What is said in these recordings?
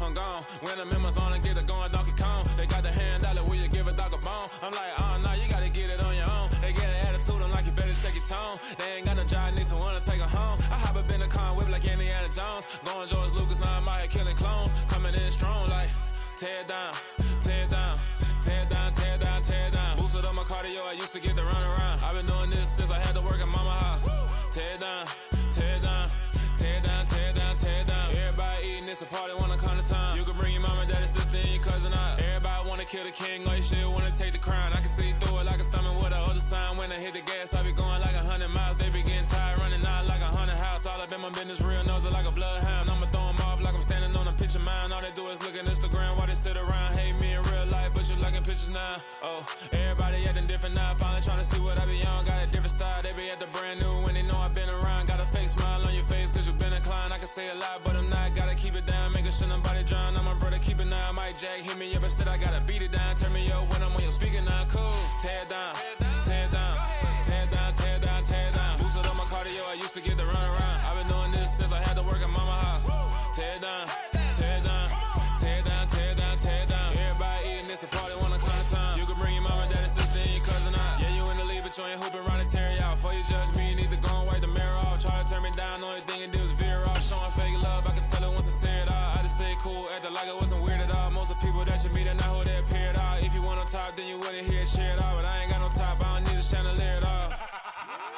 I'm gone. When the members on and get it going, Donkey Kong. They got the hand dollar, will you give a dog a bone? I'm like, oh, no, you gotta get it on your own. They get an attitude, I'm like, you better check your tone. They ain't got no job, need someone to take her home. I hop up in the car, whip like Indiana Jones. Going George Lucas, now I'm out here killing clones. Coming in strong like, tear down, tear down, tear down, tear down, tear down. Boosted up my cardio, I used to get to run around. I've been doing this since I had to work at mama house. Tear down, tear down, tear down, tear down, tear down. Everybody eating, it's a party, wanna come to time. You can bring your mama, daddy, sister, and your cousin out. Everybody wanna kill the king, or you shit wanna take the crown. I can see through it like a stomach with a other sign. When I hit the gas, I be going like 100 miles. They be getting tired, running out like 100 house. All up in my business, real nose like a bloodhound. I'ma throw them off like I'm standing on a picture mound. All they do is look at Instagram while they sit around. Hate me in real life, but you liking pictures now. Oh, everybody acting different now. Finally trying to see what I be on. Got a different style, they be at the brand new when they know I've been around. Got a fake smile on your face cause you been inclined. I can say a lot, but I'm not. Gotta keep it down, making sure nobody drown. I'm my brother, keep it now. Mike Jack hit me up and said I gotta beat it down. Turn me up when I'm on your speaker now. Cool, tear down, tear down, tear down, tear down, tear down. Boosted up my cardio, I used to get to run around. I've been doing this since I had to work at mama house. Tear down, tear down, tear down, tear down, tear down. Everybody eating, it's a party, wanna come to time. You can bring your mama, daddy, sister, and your cousin out. Yeah, you in the lead, but you ain't hooping around and tear you out. Before you judge me, you need to go and wipe the mirror off. Try to turn me down, only thing it did was veer off. Showing fake love, I can tell it once I say it all. I just stay cool, acting like it wasn't weird at all. Most of the people that you meet are not who they appear at all. If you want on top, then you wouldn't hear it cheer at all. But I ain't got no top, I don't need a chandelier at all.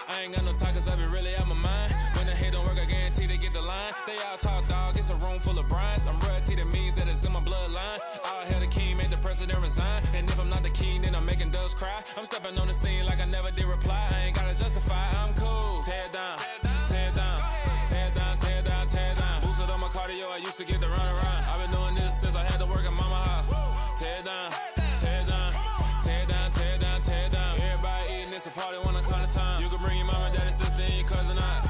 I ain't got no talk cause I be really out my mind. When the head don't work, I guarantee they get the line. They all talk dog, it's a room full of brinds. I'm royalty, that means that it's in my bloodline. All hell the king, made the president resign. And if I'm not the king, then I'm making doves cry. I'm stepping on the scene like I never did reply. I ain't gotta justify, I'm cool. Tear down, tear down, tear down, tear down, tear down. Boosted up my cardio, I used to get to run around. I've been doing this since I had to work at mama house. Tear down, tear down, tear down, tear down, tear down. Everybody eating, it's a party, wanna come to time. You can bring your mama, daddy, sister, and your cousin out.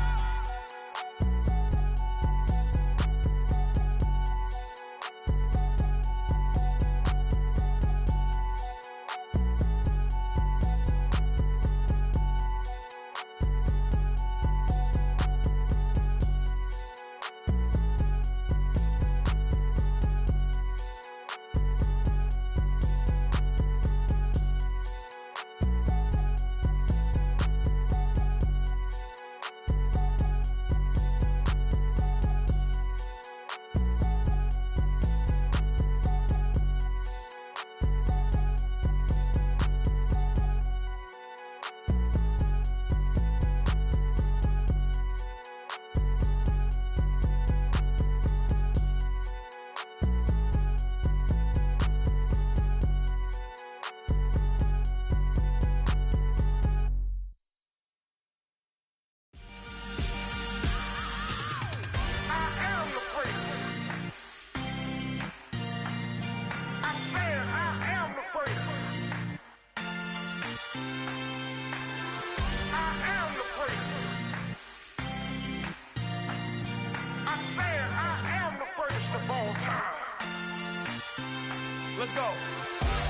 Let's go.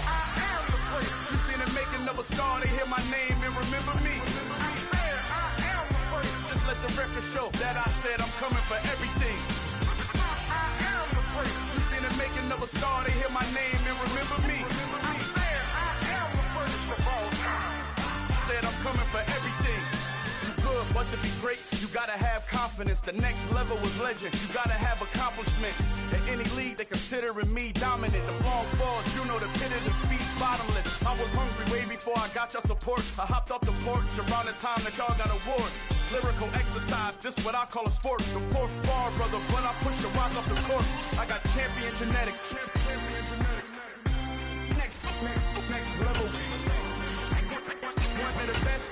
I am the prince. You seen the making of a star, they hear my name and remember me. I am the prince. Just let the record show that I said I'm coming for everything. I am the prince. You seen the making of a star, they hear my name and remember me. I am the prince of all time. Said I'm coming for everything. Good, but to be great, you gotta have confidence. The next level was legend. You gotta have accomplishments. In any league, they considering me dominant. The long falls, you know the pit of defeat, bottomless. I was hungry way before I got your support. I hopped off the porch around the time that y'all got awards. Lyrical exercise, this what I call a sport. The fourth bar, brother, when I push the rock off the court. I got champion genetics. Champion genetics. Next level. One of the best.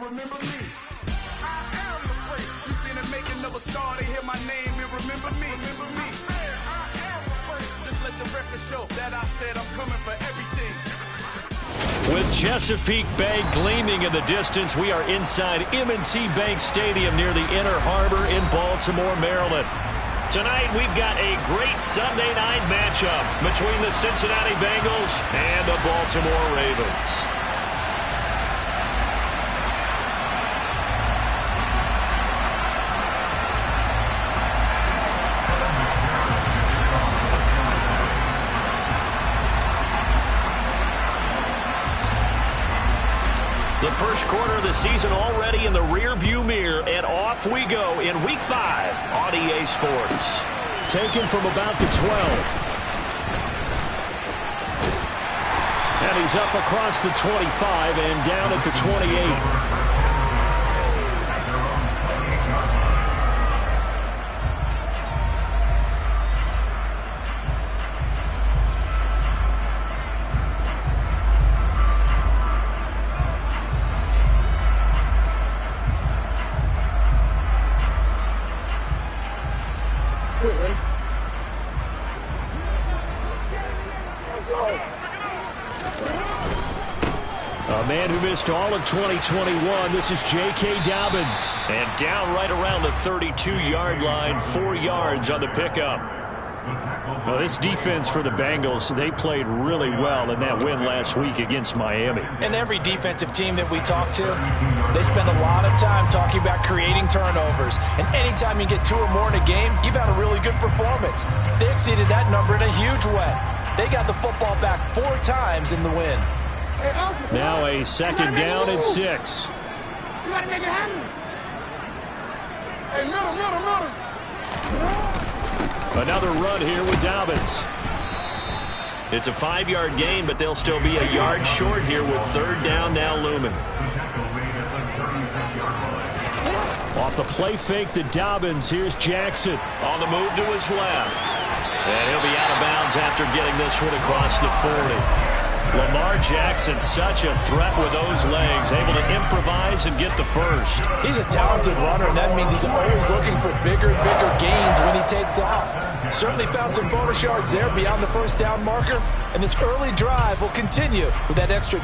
Remember me. I am the prince. You seen the making of a star, they hear my name and remember me. Remember me. I am the prince. Just let the record show that I said I'm coming for everything. With Chesapeake Bay gleaming in the distance, we are inside M&T Bank Stadium near the Inner Harbor in Baltimore, Maryland. Tonight, we've got a great Sunday night matchup between the Cincinnati Bengals and the Baltimore Ravens. first quarter of the season already in the rearview mirror, and off we go in Week 5 on EA Sports. Taken from about the 12. And he's up across the 25 and down at the 28. A man who missed all of 2021, this is J.K. Dobbins. And down right around the 32-yard line, 4 yards on the pickup. Well, this defense for the Bengals, they played really well in that win last week against Miami. And every defensive team that we talk to, they spend a lot of time talking about creating turnovers. And anytime you get 2 or more in a game, you've had a really good performance. They exceeded that number in a huge way. They got the football back 4 times in the win. Now a second down and 6. You gotta make it happen. Hey, middle. Another run here with Dobbins. It's a 5-yard gain, but they'll still be a yard short here with third down now looming. Off the play fake to Dobbins, here's Jackson. On the move to his left. And he'll be out of bounds after getting this one across the 40. Lamar Jackson, such a threat with those legs, able to improvise and get the first. He's a talented runner, and that means he's always looking for bigger and bigger gains when he takes off. Certainly found some bonus yards there beyond the first down marker, and this early drive will continue with that extra.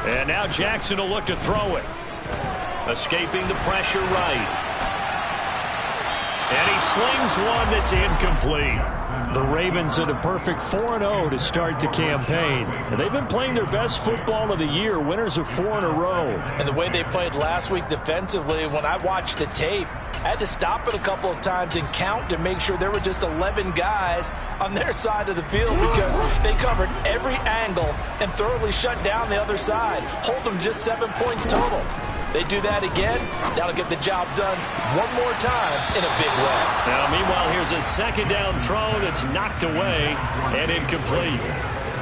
And now Jackson will look to throw it. Escaping the pressure right. And he slings one that's incomplete. The Ravens at a perfect 4-0 to start the campaign. And they've been playing their best football of the year, winners of 4 in a row. And the way they played last week defensively, when I watched the tape, I had to stop it a couple of times and count to make sure there were just 11 guys on their side of the field because they covered every angle and thoroughly shut down the other side. Hold them just 7 points total. They do that again, that'll get the job done one more time in a big way. Now, meanwhile, here's a second down throw that's knocked away and incomplete.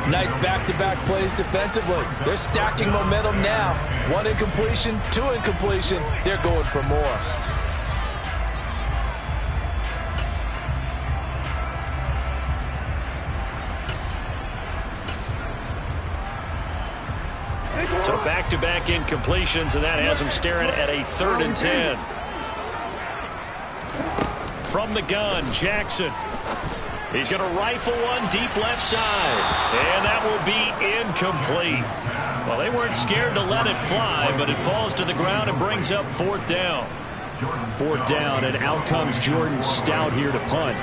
Nice back-to-back plays defensively. They're stacking momentum now. 1 incompletion, 2 incompletion. They're going for more. So back-to-back incompletions, and that has him staring at a 3rd and 10. From the gun, Jackson. He's going to rifle one deep left side, and that will be incomplete. Well, they weren't scared to let it fly, but it falls to the ground and brings up 4th down. 4th down, and out comes Jordan Stout here to punt.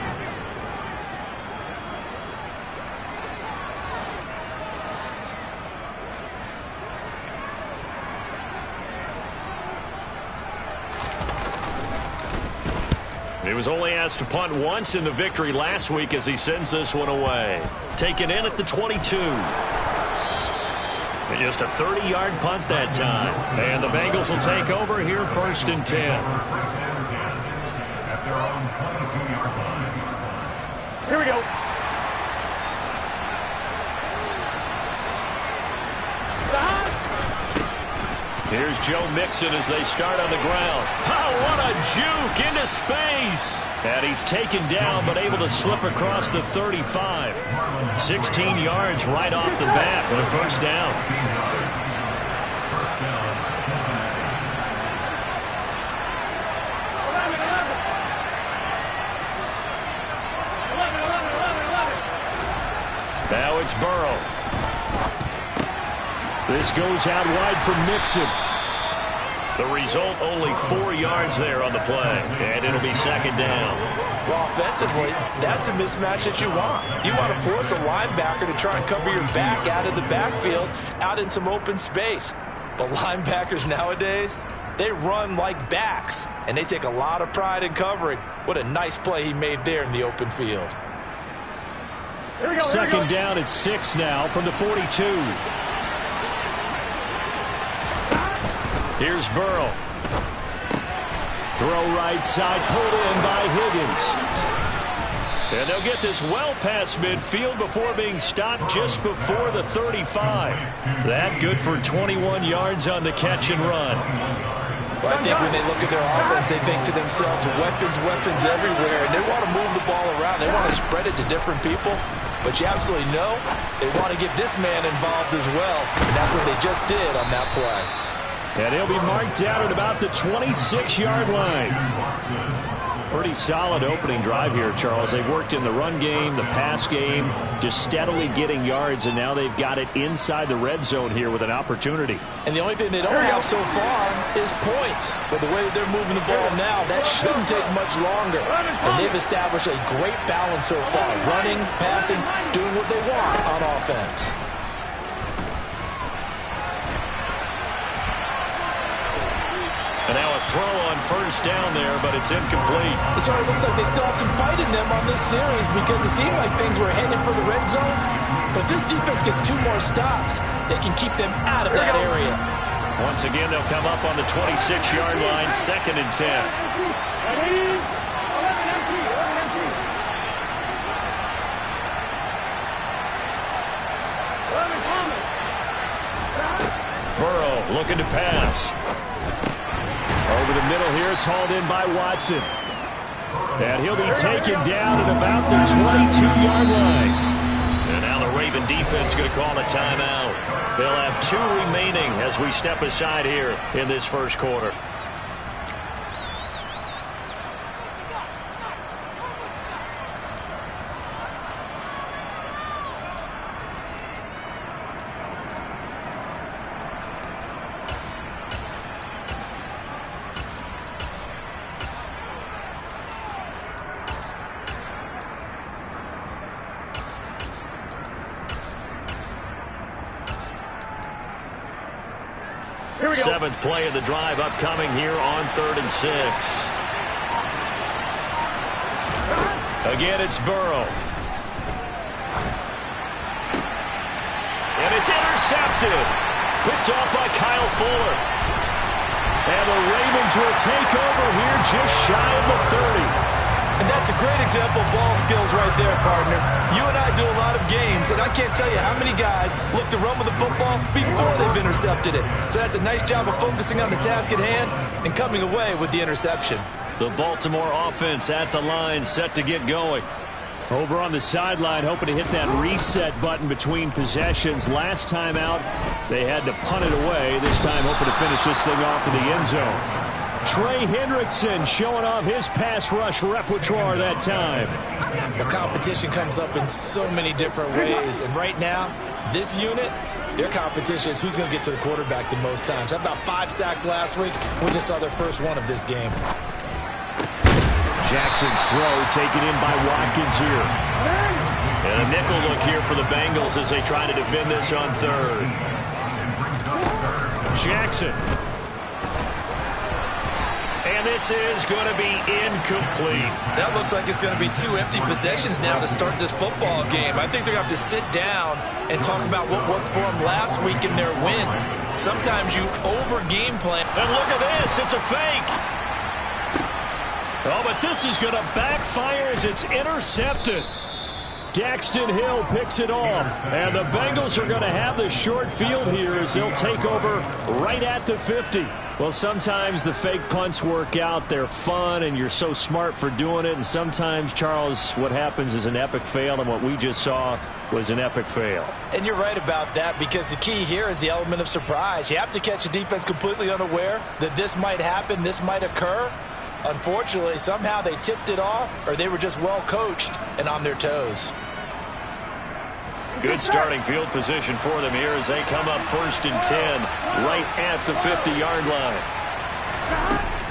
He was only asked to punt once in the victory last week as he sends this one away. Taken in at the 22. And just a 30-yard punt that time. And the Bengals will take over here 1st and 10. Here we go. Here's Joe Mixon as they start on the ground. Oh, what a juke into space. And he's taken down but able to slip across the 35. 16 yards right off the bat for the first down. Now it's Burrow. This goes out wide for Mixon. The result, only 4 yards there on the play. And it'll be second down. Well, offensively, that's the mismatch that you want. You want to force a linebacker to try and cover your back out of the backfield, out in some open space. But linebackers nowadays, they run like backs, and they take a lot of pride in covering. What a nice play he made there in the open field. Second down at 6 now from the 42. Here's Burrow. Throw right side, pulled in by Higgins. And they'll get this well past midfield before being stopped just before the 35. That good for 21 yards on the catch and run. Well, I think when they look at their offense, they think to themselves, weapons everywhere, and they want to move the ball around. They want to spread it to different people. But you absolutely know they want to get this man involved as well, and that's what they just did on that play. And he'll be marked down at about the 26-yard line. Pretty solid opening drive here, Charles. They've worked in the run game, the pass game, just steadily getting yards, and now they've got it inside the red zone here with an opportunity. And the only thing they don't have so far is points. But the way that they're moving the ball now, that shouldn't take much longer. And they've established a great balance so far. Running, passing, doing what they want on offense. And now a throw on first down there, but it's incomplete. It sort of looks like they still have some fight in them on this series because it seemed like things were headed for the red zone. But if this defense gets 2 more stops, they can keep them out of that area. Once again, they'll come up on the 26-yard line, 2nd and 10. Burrow looking to pass. Over the middle here, it's hauled in by Watson. And he'll be taken down at about the 22-yard line. And now the Raven defense going to call a timeout. They'll have 2 remaining as we step aside here in this first quarter. Seventh play of the drive upcoming here on 3rd and 6. Again, it's Burrow. And it's intercepted. Picked off by Kyle Fuller. And the Ravens will take over here just shy of the 30. And that's a great example of ball skills right there, partner. You and I do a lot of games, and I can't tell you how many guys look to run with the football before they've intercepted it. So that's a nice job of focusing on the task at hand and coming away with the interception. The Baltimore offense at the line, set to get going. Over on the sideline, hoping to hit that reset button between possessions. Last time out, they had to punt it away. This time, hoping to finish this thing off in the end zone. Trey Hendrickson showing off his pass rush repertoire that time. The competition comes up in so many different ways. And right now, this unit, their competition is who's going to get to the quarterback the most times. How about 5 sacks last week? We just saw their first one of this game. Jackson's throw taken in by Watkins here. And a nickel look here for the Bengals as they try to defend this on 3rd. Jackson. And this is going to be incomplete. That looks like it's going to be 2 empty possessions now to start this football game. I think they're going to have to sit down and talk about what worked for them last week in their win. Sometimes you over-game plan. And look at this. It's a fake. Oh, but this is going to backfire as it's intercepted. Daxton Hill picks it off. And the Bengals are going to have the short field here as they'll take over right at the 50. Well, sometimes the fake punts work out. They're fun, and you're so smart for doing it. And sometimes, Charles, what happens is an epic fail, and what we just saw was an epic fail. And you're right about that, because the key here is the element of surprise. You have to catch a defense completely unaware that this might happen, this might occur. Unfortunately, somehow they tipped it off, or they were just well coached and on their toes. Good starting field position for them here as they come up 1st and 10 right at the 50-yard line.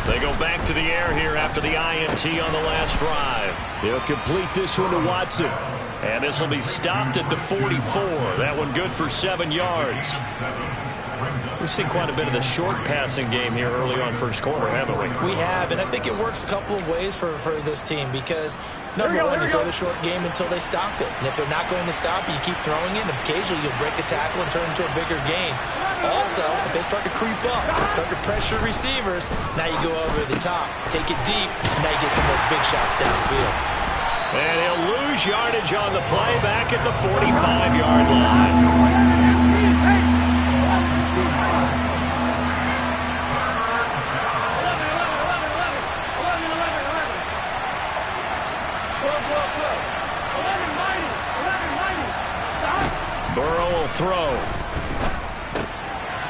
They go back to the air here after the INT on the last drive. They'll complete this one to Watson. And this will be stopped at the 44. That one good for 7 yards. We've seen quite a bit of the short passing game here early on first quarter, haven't we? We have, and I think it works a couple of ways for this team, because number one, you throw the short game until they stop it. And if they're not going to stop it, you keep throwing it, and occasionally you'll break a tackle and turn into a bigger gain. Also, if they start to creep up, start to pressure receivers, now you go over the top, take it deep, and now you get some of those big shots downfield. And he'll lose yardage on the play back at the 45-yard line. Burrow will throw.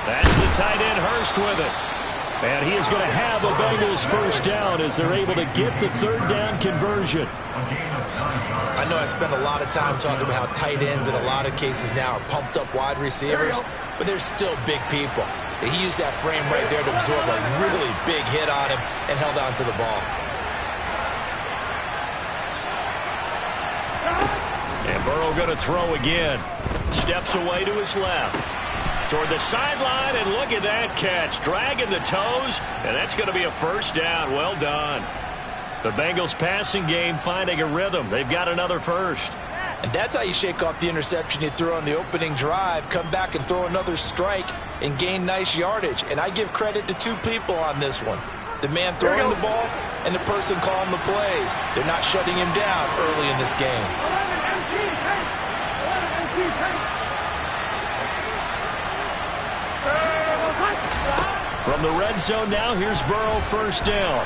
That's the tight end Hurst with it. And he is going to have a Bengals first down as they're able to get the third down conversion. I know I spent a lot of time talking about how tight ends in a lot of cases now are pumped up wide receivers, but they're still big people. He used that frame right there to absorb a really big hit on him and held on to the ball. And Burrow going to throw again. Steps away to his left. Toward the sideline, and look at that catch. Dragging the toes, and that's going to be a first down. Well done. The Bengals passing game finding a rhythm. They've got another first. And that's how you shake off the interception you threw on the opening drive, come back and throw another strike and gain nice yardage. And I give credit to two people on this one. The man throwing the ball and the person calling the plays. They're not shutting him down early in this game. From the red zone now, here's Burrow first down.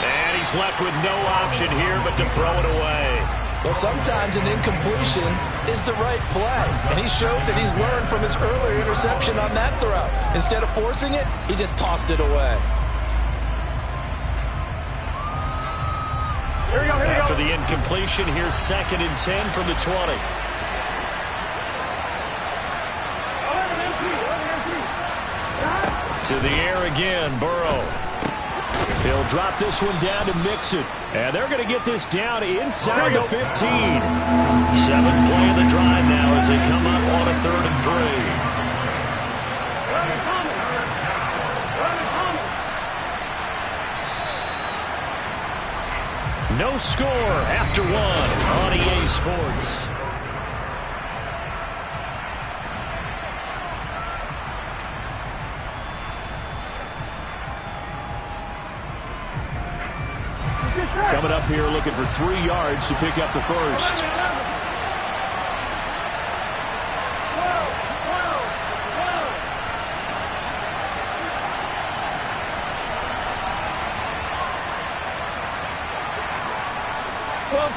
And he's left with no option here but to throw it away. Well, sometimes an incompletion is the right play. And he showed that he's learned from his earlier interception on that throw. Instead of forcing it, he just tossed it away. After the incompletion, here's 2nd and 10 from the 20. To the air again, Burrow. He'll drop this one down to Mixon. And they're going to get this down inside the 15. 7th play of the drive now as they come up on a 3rd and 3. No score after 1 on EA Sports. Coming up here looking for 3 yards to pick up the first.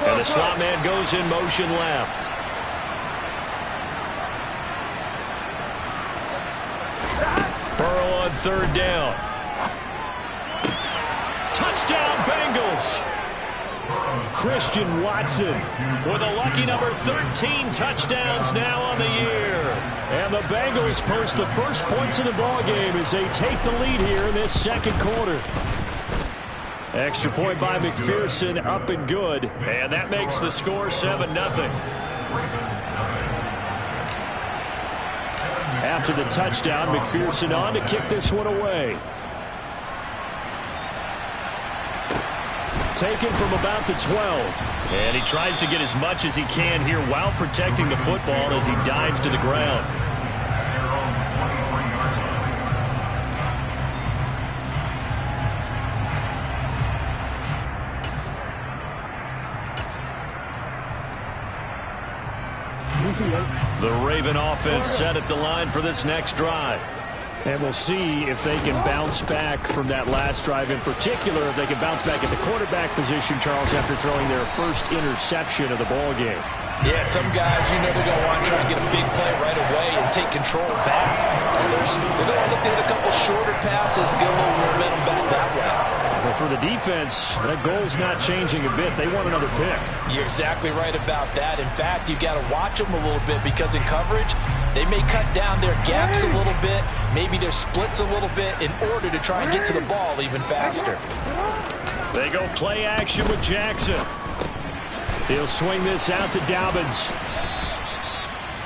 And the slot man goes in motion left. Burrow on 3rd down. Touchdown Bengals. Christian Watson with a lucky number 13 touchdowns now on the year. And the Bengals post the first points of the ball game as they take the lead here in this 2nd quarter. Extra point by McPherson, up and good. And that makes the score 7-0. After the touchdown, McPherson on to kick this one away. Taken from about the 12. And he tries to get as much as he can here while protecting the football as he dives to the ground. The Raven offense set at the line for this next drive. And we'll see if they can bounce back from that last drive, in particular if they can bounce back at the quarterback position, Charles, after throwing their first interception of the ball game. Yeah, some guys, they're going to want to try to get a big play right away and take control back. Others, they're going to look at a couple shorter passes, get a little momentum back that way. But for the defense, that goal's not changing a bit. They want another pick. You're exactly right about that. In fact, you've got to watch them a little bit because in coverage, they may cut down their gaps a little bit, maybe their splits a little bit in order to try and get to the ball even faster. They go play action with Jackson. He'll swing this out to Dobbins.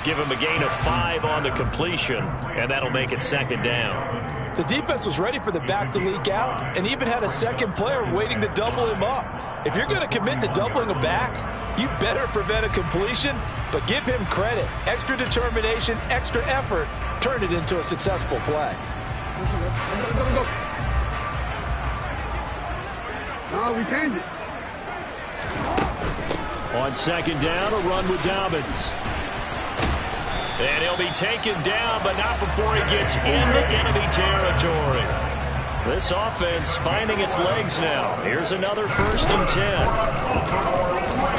Give him a gain of 5 on the completion, and that'll make it second down. The defense was ready for the back to leak out and even had a second player waiting to double him up. If you're going to commit to doubling a back, you better prevent a completion, but give him credit. Extra determination, extra effort, turn it into a successful play. No, we changed it. On second down, a run with Dobbins. And he'll be taken down, but not before he gets into enemy territory. This offense finding its legs now. Here's another 1st and 10.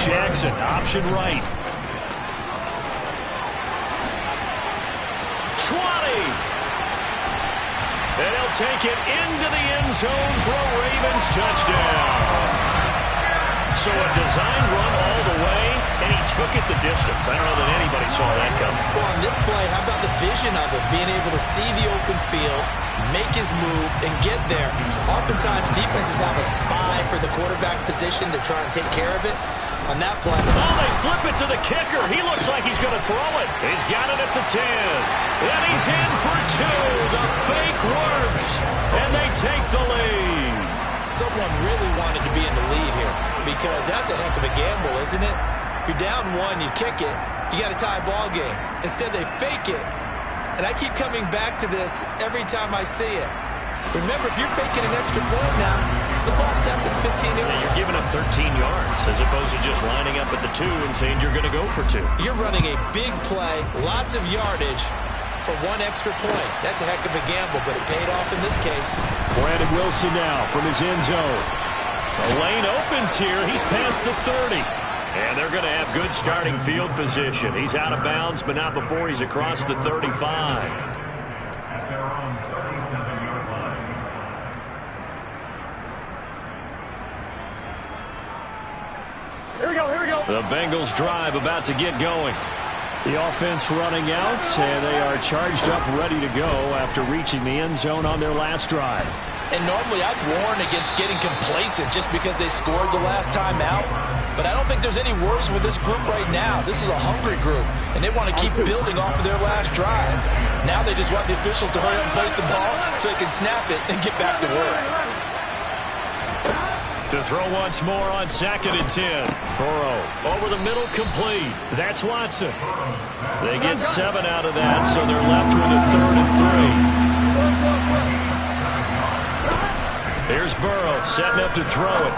Jackson, option right. 20. And he'll take it into the end zone for a Ravens touchdown. So a design run all the way, and he took it the distance. I don't know that anybody saw that coming. Well, on this play, how about the vision of it? Being able to see the open field, make his move, and get there. Oftentimes, defenses have a spy for the quarterback position to try and take care of it. On that play. Oh, they flip it to the kicker. He looks like he's going to throw it. He's got it at the 10. And he's in for 2. The fake works, and they take the lead. Someone really wanted to be in the lead here because that's a heck of a gamble, isn't it? You're down 1, you kick it, you got a tie ball game. Instead, they fake it. And I keep coming back to this every time I see it. Remember, if you're faking an extra point now, the ball's snapped at 15 yards. You're giving up 13 yards as opposed to just lining up at the 2 and saying you're going to go for 2. You're running a big play, lots of yardage for 1 extra point. That's a heck of a gamble, but it paid off in this case. Brandon Wilson now from his end zone. The lane opens here. He's past the 30. And they're going to have good starting field position. He's out of bounds, but not before he's across the 35. Here we go. The Bengals drive about to get going. The offense running out, and they are charged up, ready to go after reaching the end zone on their last drive. And normally I'd warn against getting complacent just because they scored the last time out. But I don't think there's any worries with this group right now. This is a hungry group, and they want to keep building off of their last drive. Now they just want the officials to hurry up and place the ball so they can snap it and get back to work. To throw once more on 2nd and 10. Burrow over the middle, complete. That's Watson. They get 7 out of that, so they're left with a 3rd and 3. Here's Burrow setting up to throw it.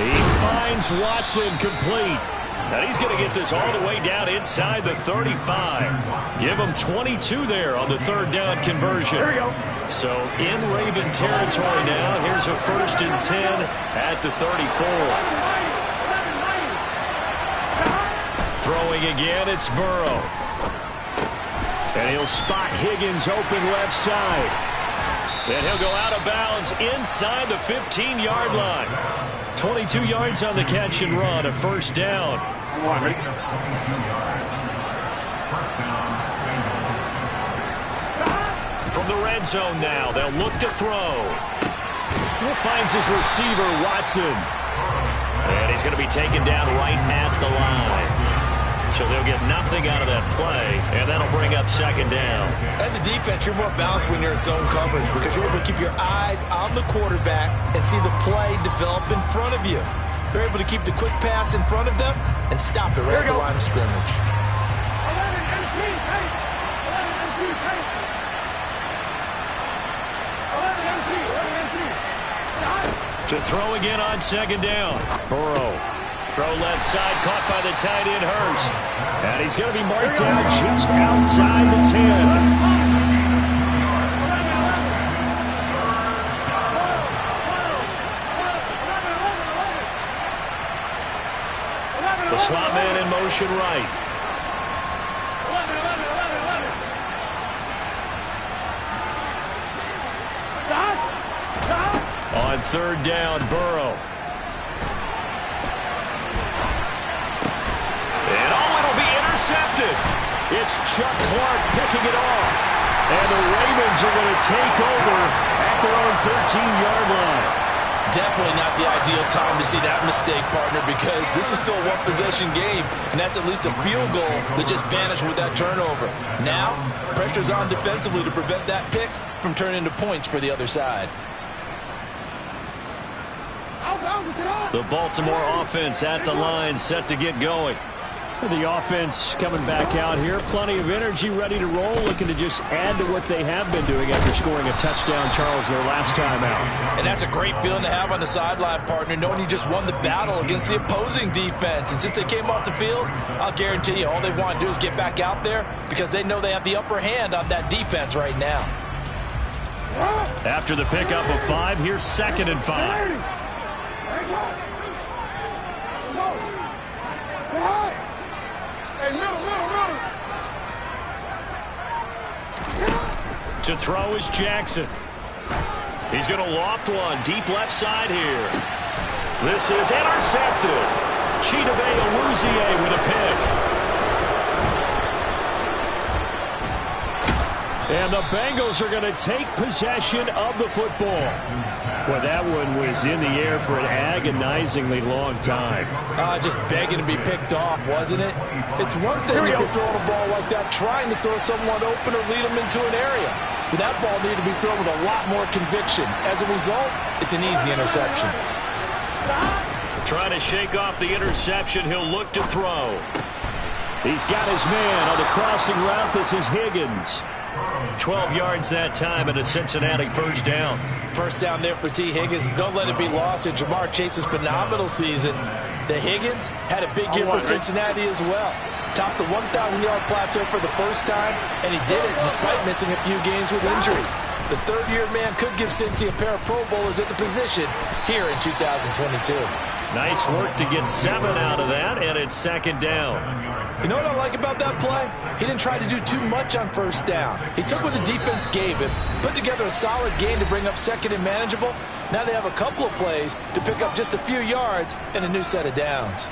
He finds Watson complete. And he's going to get this all the way down inside the 35. Give him 22 there on the 3rd down conversion. There we go. So in Raven territory now. Here's a 1st and 10 at the 34. Throwing again, it's Burrow. And he'll spot Higgins open left side. And he'll go out of bounds inside the 15-yard line. 22 yards on the catch and run, a 1st down. From the red zone now, they'll look to throw. He finds his receiver, Watson. And he's going to be taken down right at the line. So they'll get nothing out of that play, and that'll bring up 2nd down. As a defense, you're more balanced when you're in zone coverage because you're able to keep your eyes on the quarterback and see the play develop in front of you. They're able to keep the quick pass in front of them and stop it right at the line of scrimmage. To throw again on 2nd down. Burrow Throw left side, caught by the tight end, Hurst. And he's going to be marked down just outside the 10. The slot man in motion right. On third down, Burrow. And it'll be intercepted. It's Chuck Clark picking it off. And the Ravens are going to take over at their own 13-yard line. Definitely not the ideal time to see that mistake, partner, because this is still a one-possession game, and that's at least a field goal that just vanished with that turnover. Now, pressure's on defensively to prevent that pick from turning into points for the other side. The Baltimore offense at the line, set to get going. The offense coming back out here. Plenty of energy, ready to roll, looking to just add to what they have been doing after scoring a touchdown, Charles, their last time out. And that's a great feeling to have on the sideline, partner, knowing you just won the battle against the opposing defense. And since they came off the field, I'll guarantee you all they want to do is get back out there because they know they have the upper hand on that defense right now. After the pickup of 5, here's 2nd and 5. To throw is Jackson. He's going to loft one deep left side here. This is intercepted. Chidobe Awuzie with a pick. And the Bengals are going to take possession of the football. Well, that one was in the air for an agonizingly long time. Just begging to be picked off, wasn't it? It's one thing if you're throwing a ball like that, trying to throw someone open or lead them into an area. But that ball needed to be thrown with a lot more conviction. As a result, it's an easy interception. Trying to shake off the interception, he'll look to throw. He's got his man on the crossing route. This is Higgins. 12 yards that time and a Cincinnati first down. First down there for T. Higgins. Don't let it be lost in Jamar Chase's phenomenal season. The Higgins had a big year for Cincinnati as well. Topped the 1,000-yard plateau for the first time, and he did it despite missing a few games with injuries. The third-year man could give Cincy a pair of Pro Bowlers at the position here in 2022. Nice work to get 7 out of that, and it's 2nd down. You know what I like about that play? He didn't try to do too much on first down. He took what the defense gave him, put together a solid game to bring up 2nd and manageable. Now they have a couple of plays to pick up just a few yards and a new set of downs.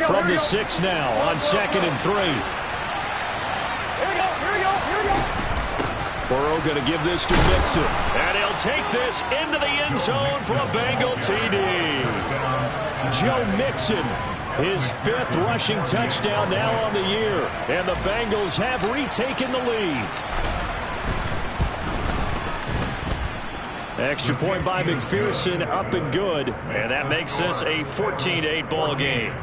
From the 6 now on 2nd and 3. Burrow going to give this to Mixon. And he'll take this into the end zone for a Bengal TD. Joe Mixon, his 5th rushing touchdown now on the year. And the Bengals have retaken the lead. Extra point by McPherson, up and good. And that makes this a 14-8 ball game.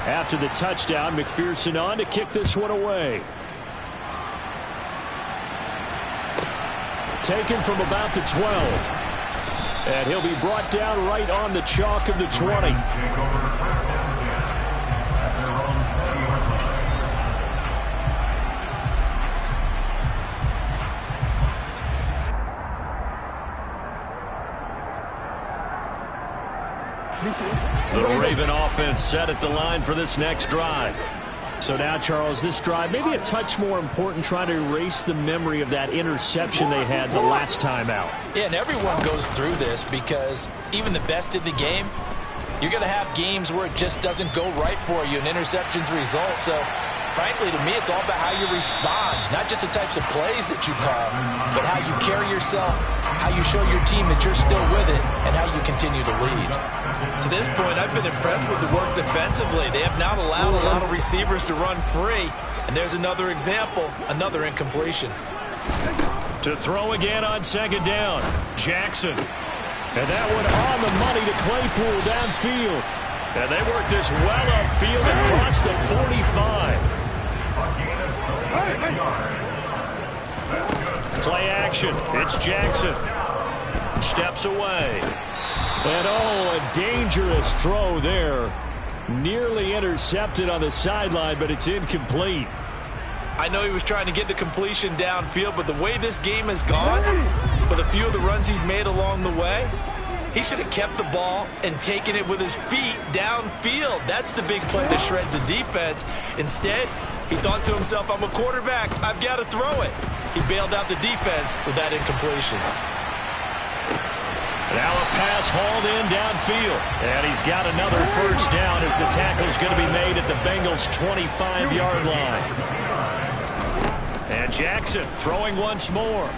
After the touchdown, McPherson on to kick this one away. Taken from about the 12. And he'll be brought down right on the chalk of the 20. The Raven offense set at the line for this next drive. So now, Charles, this drive maybe a touch more important, trying to erase the memory of that interception they had the last time out. Yeah, and everyone goes through this because even the best in the game, you're going to have games where it just doesn't go right for you and interceptions result. So frankly, to me, it's all about how you respond, not just the types of plays that you call, but how you carry yourself, how you show your team that you're still with it, and how you continue to lead. To this point, I've been impressed with the work defensively. They have not allowed a lot of receivers to run free, and there's another example, another incompletion. To throw again on second down, Jackson. And that one on the money to Claypool downfield. And they work this well upfield and cross the 45. Play action. It's Jackson. Steps away. And oh, a dangerous throw there. Nearly intercepted on the sideline, but it's incomplete. I know he was trying to get the completion downfield, but the way this game has gone, with a few of the runs he's made along the way, he should have kept the ball and taken it with his feet downfield. That's the big play that shreds the defense. Instead, he thought to himself, I'm a quarterback, I've got to throw it. He bailed out the defense with that incompletion. Now a pass hauled in downfield. And he's got another first down as the tackle's going to be made at the Bengals' 25-yard line. And Jackson throwing once more.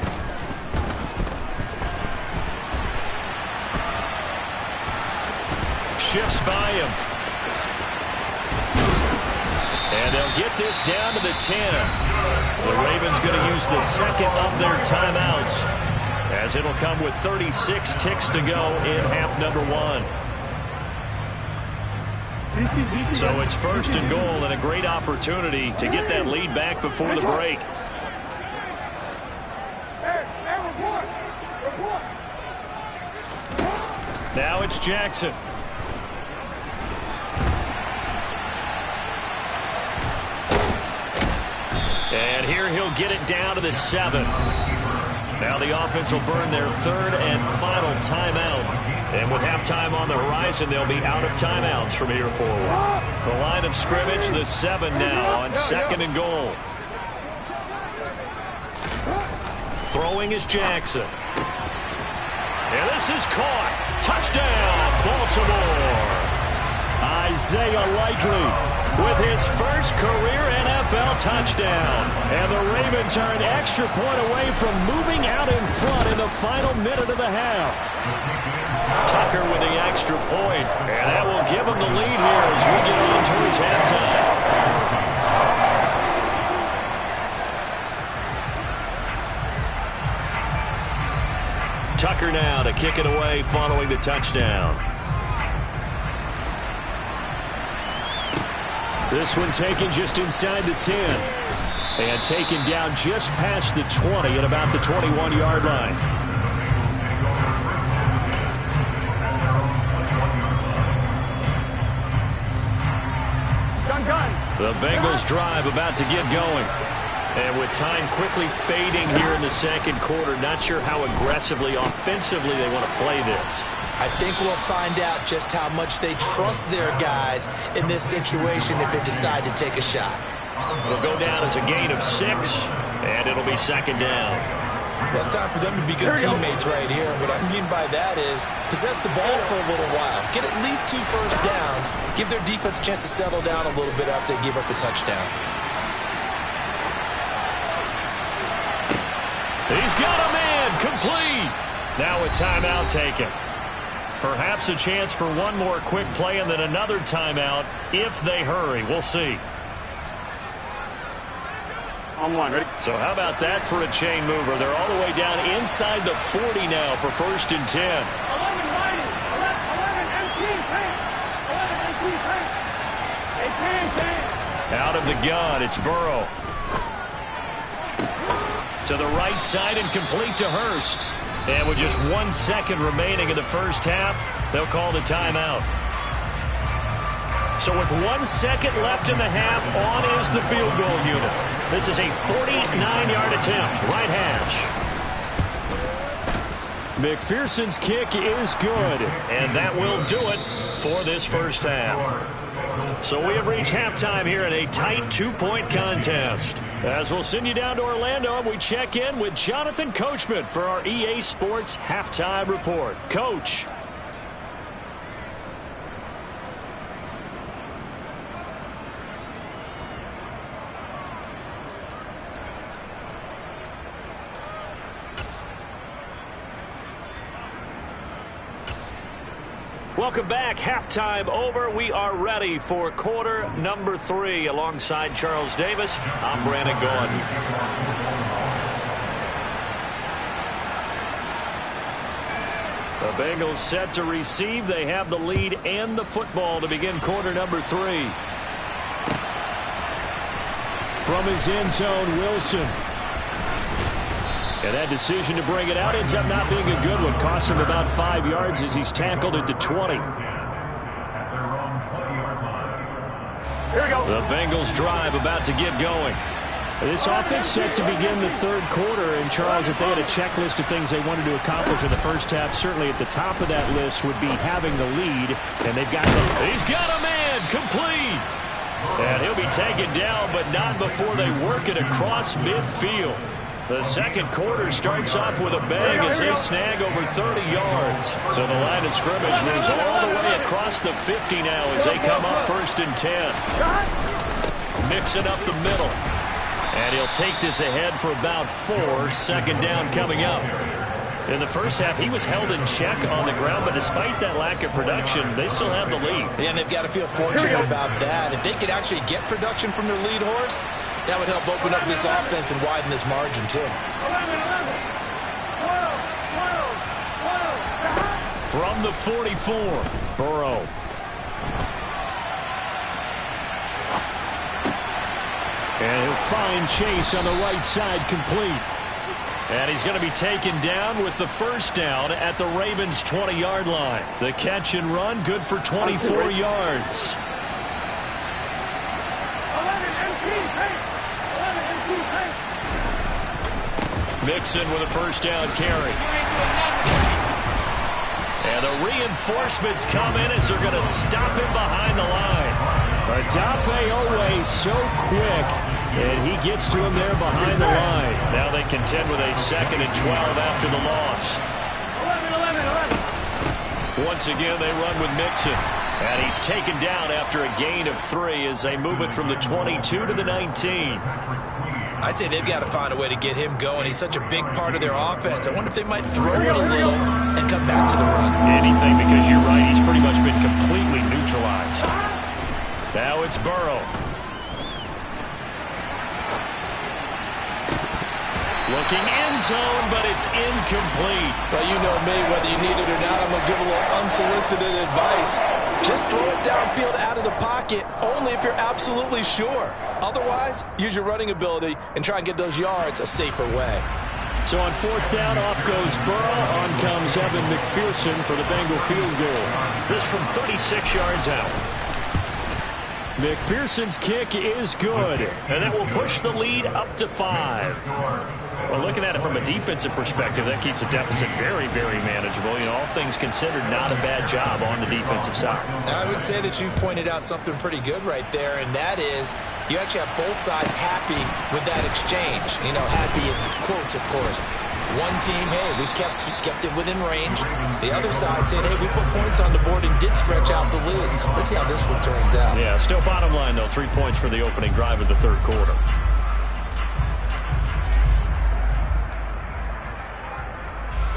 Shifts by him. And they'll get this down to the 10. The Ravens going to use the second of their timeouts, as it'll come with 36 ticks to go in half number one. So it's first and goal and a great opportunity to get that lead back before the break. Now it's Jackson. And here he'll get it down to the 7. Now the offense will burn their third and final timeout. And with halftime on the horizon, they'll be out of timeouts from here forward. The line of scrimmage, the 7 now on second and goal. Throwing is Jackson. And this is caught. Touchdown, Baltimore. Isaiah Likely with his first career NFL touchdown. And the Ravens are an extra point away from moving out in front in the final minute of the half. Tucker with the extra point, and that will give him the lead here as we get on towards halftime. Tucker now to kick it away following the touchdown. This one taken just inside the 10. And taken down just past the 20 at about the 21-yard line. The Bengals drive about to get going. And with time quickly fading here in the second quarter, not sure how aggressively, offensively they want to play this. I think we'll find out just how much they trust their guys in this situation if they decide to take a shot. It'll go down as a gain of 6, and it'll be second down. Well, it's time for them to be good teammates right here. And what I mean by that is possess the ball for a little while. Get at least 2 first downs. Give their defense a chance to settle down a little bit after they give up a touchdown. He's got a man complete. Now a timeout taken. Perhaps a chance for one more quick play and then another timeout if they hurry. We'll see. On one, ready? So how about that for a chain mover? They're all the way down inside the 40 now for first and 10. 11 Out of the gun, it's Burrow. To the right side and complete to Hurst. And with just 1 second remaining in the first half, they'll call the timeout. So with 1 second left in the half, on is the field goal unit. This is a 49-yard attempt, right hash. McPherson's kick is good, and that will do it for this first half. So we have reached halftime here in a tight 2-point contest. As we'll send you down to Orlando, and we check in with Jonathan Coachman for our EA Sports Halftime Report. Coach. Welcome back. Halftime over. We are ready for quarter number 3. Alongside Charles Davis, I'm Brandon Gaudin. The Bengals set to receive. They have the lead and the football to begin quarter number 3. From his end zone, Wilson. And that decision to bring it out ends up not being a good one. Cost him about 5 yards as he's tackled at the 20. Here we go. The Bengals drive about to get going. This offense set to begin the third quarter. And, Charles, if they had a checklist of things they wanted to accomplish in the first half, certainly at the top of that list would be having the lead. And they've got he's got a man complete. And he'll be taken down, but not before they work it across midfield. The second quarter starts off with a bang as they snag over 30 yards. So the line of scrimmage moves all the way across the 50 now as they come up 1st and 10. Mixing up the middle. And he'll take this ahead for about 4. Second down coming up. In the first half, he was held in check on the ground, but despite that lack of production, they still have the lead. Yeah, and they've got to feel fortunate about that. If they could actually get production from their lead horse, that would help open up this offense and widen this margin, too. From the 44, Burrow. And he'll find Chase on the right side complete. And he's going to be taken down with the first down at the Ravens' 20-yard line. The catch and run, good for 24 yards. Mixon with a first down carry. And the reinforcements come in as they're going to stop him behind the line. Odafe Oweh so quick, and he gets to him there behind the line. Now they contend with a 2nd and 12 after the loss. 11. Once again, they run with Mixon. And he's taken down after a gain of 3 as they move it from the 22 to the 19. I'd say they've got to find a way to get him going. He's such a big part of their offense. I wonder if they might throw it a little and come back to the run. Anything, because you're right. He's pretty much been completely neutralized. Now it's Burrow. Looking end zone, but it's incomplete. Well, you know me, whether you need it or not, I'm going to give a little unsolicited advice. Just throw it downfield out of the pocket, only if you're absolutely sure. Otherwise, use your running ability and try and get those yards a safer way. So on 4th down, off goes Burrow. On comes Evan McPherson for the Bengal field goal. This from 36 yards out. McPherson's kick is good, and that will push the lead up to 5. Well, looking at it from a defensive perspective, that keeps the deficit very, very manageable. You know, all things considered, not a bad job on the defensive side. I would say that you've pointed out something pretty good right there, and that is you actually have both sides happy with that exchange. You know, happy in quotes, of course. One team, hey, we've kept it within range. The other side saying, hey, we put points on the board and did stretch out the lead. Let's see how this one turns out. Yeah, still bottom line, though, 3 points for the opening drive of the third quarter.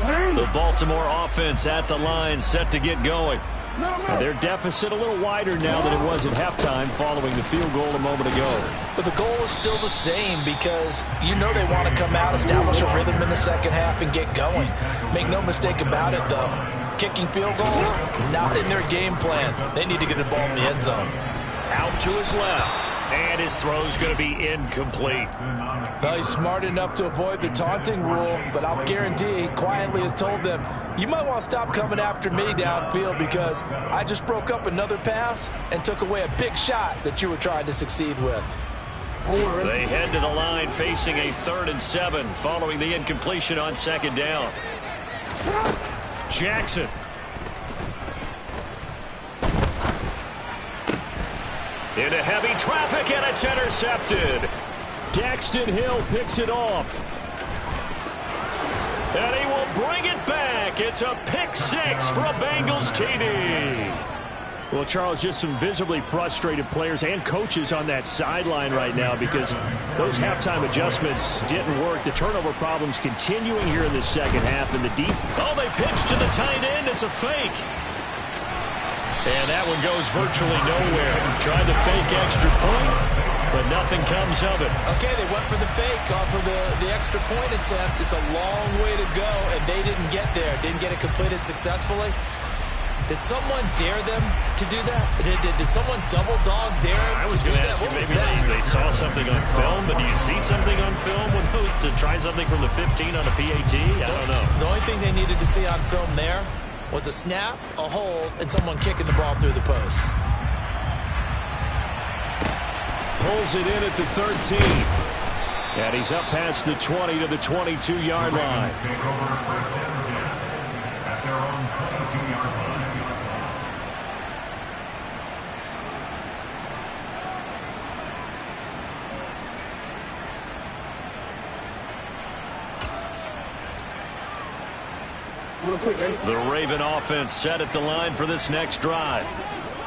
The Baltimore offense at the line, set to get going. And their deficit a little wider now than it was at halftime following the field goal a moment ago. But the goal is still the same because you know they want to come out, establish a rhythm in the second half, and get going. Make no mistake about it, though. Kicking field goals, not in their game plan. They need to get the ball in the end zone. Out to his left. And his throw's going to be incomplete. Well, he's smart enough to avoid the taunting rule, but I'll guarantee he quietly has told them, you might want to stop coming after me downfield because I just broke up another pass and took away a big shot that you were trying to succeed with. They head to the line facing a 3rd and 7 following the incompletion on 2nd down. Jackson. Into heavy traffic, and it's intercepted. Daxton Hill picks it off. And he will bring it back. It's a pick 6 for a Bengals TD. Well, Charles, just some visibly frustrated players and coaches on that sideline right now because those halftime adjustments didn't work. The turnover problems continuing here in the second half, and the defense. Oh, they pitch to the tight end. It's a fake. And that one goes virtually nowhere. Tried to fake extra point, but nothing comes of it. Okay, they went for the fake off of the extra point attempt. It's a long way to go, and they didn't get there. Didn't get it completed successfully. Did someone dare them to do that? Did someone double dog dare them I was to do going to that? ask you, What was maybe that? they saw something on film, but do you see something on film with those to try something from the 15 on a PAT? I don't know. The only thing they needed to see on film there was a snap, a hold, and someone kicking the ball through the post. Pulls it in at the 13. And he's up past the 20 to the 22-yard line. The Raven offense set at the line for this next drive.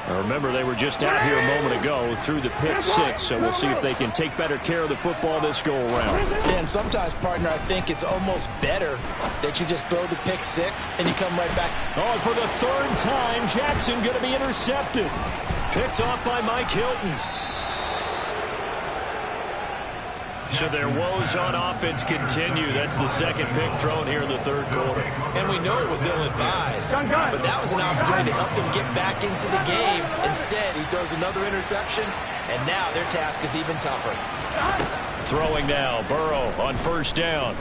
Now remember, they were just out here a moment ago through the pick six, so we'll see if they can take better care of the football this go-around. Yeah, and sometimes, partner, I think it's almost better that you just throw the pick six and you come right back. Oh, and for the third time, Jackson going to be intercepted. Picked off by Mike Hilton. So their woes on offense continue. That's the second pick thrown here in the third quarter. And we know it was ill-advised, but that was an opportunity to help them get back into the game. Instead, he throws another interception, and now their task is even tougher. Throwing now, Burrow on first down.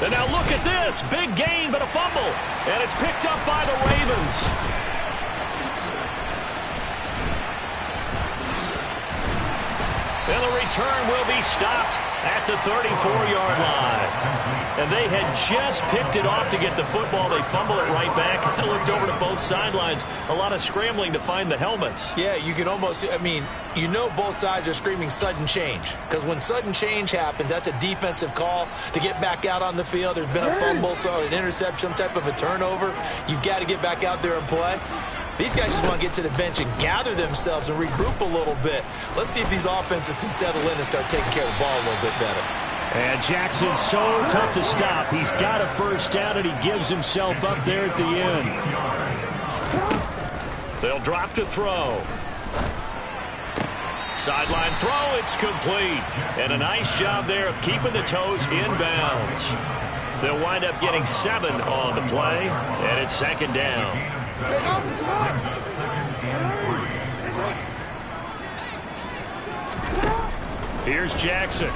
And now look at this. Big gain, but a fumble. And it's picked up by the Ravens. And the return will be stopped at the 34-yard line. And they had just picked it off to get the football. They fumble it right back. I looked over to both sidelines. A lot of scrambling to find the helmets. Yeah, you can almost, I mean, you know both sides are screaming sudden change. Because when sudden change happens, that's a defensive call to get back out on the field. There's been a fumble, so an interception, some type of a turnover. You've got to get back out there and play. These guys just want to get to the bench and gather themselves and regroup a little bit. Let's see if these offenses can settle in and start taking care of the ball a little bit better. And Jackson's so tough to stop. He's got a first down, and he gives himself up there at the end. They'll drop to throw. Sideline throw, it's complete. And a nice job there of keeping the toes in bounds. They'll wind up getting 7 on the play, and it's second down. Here's Jackson.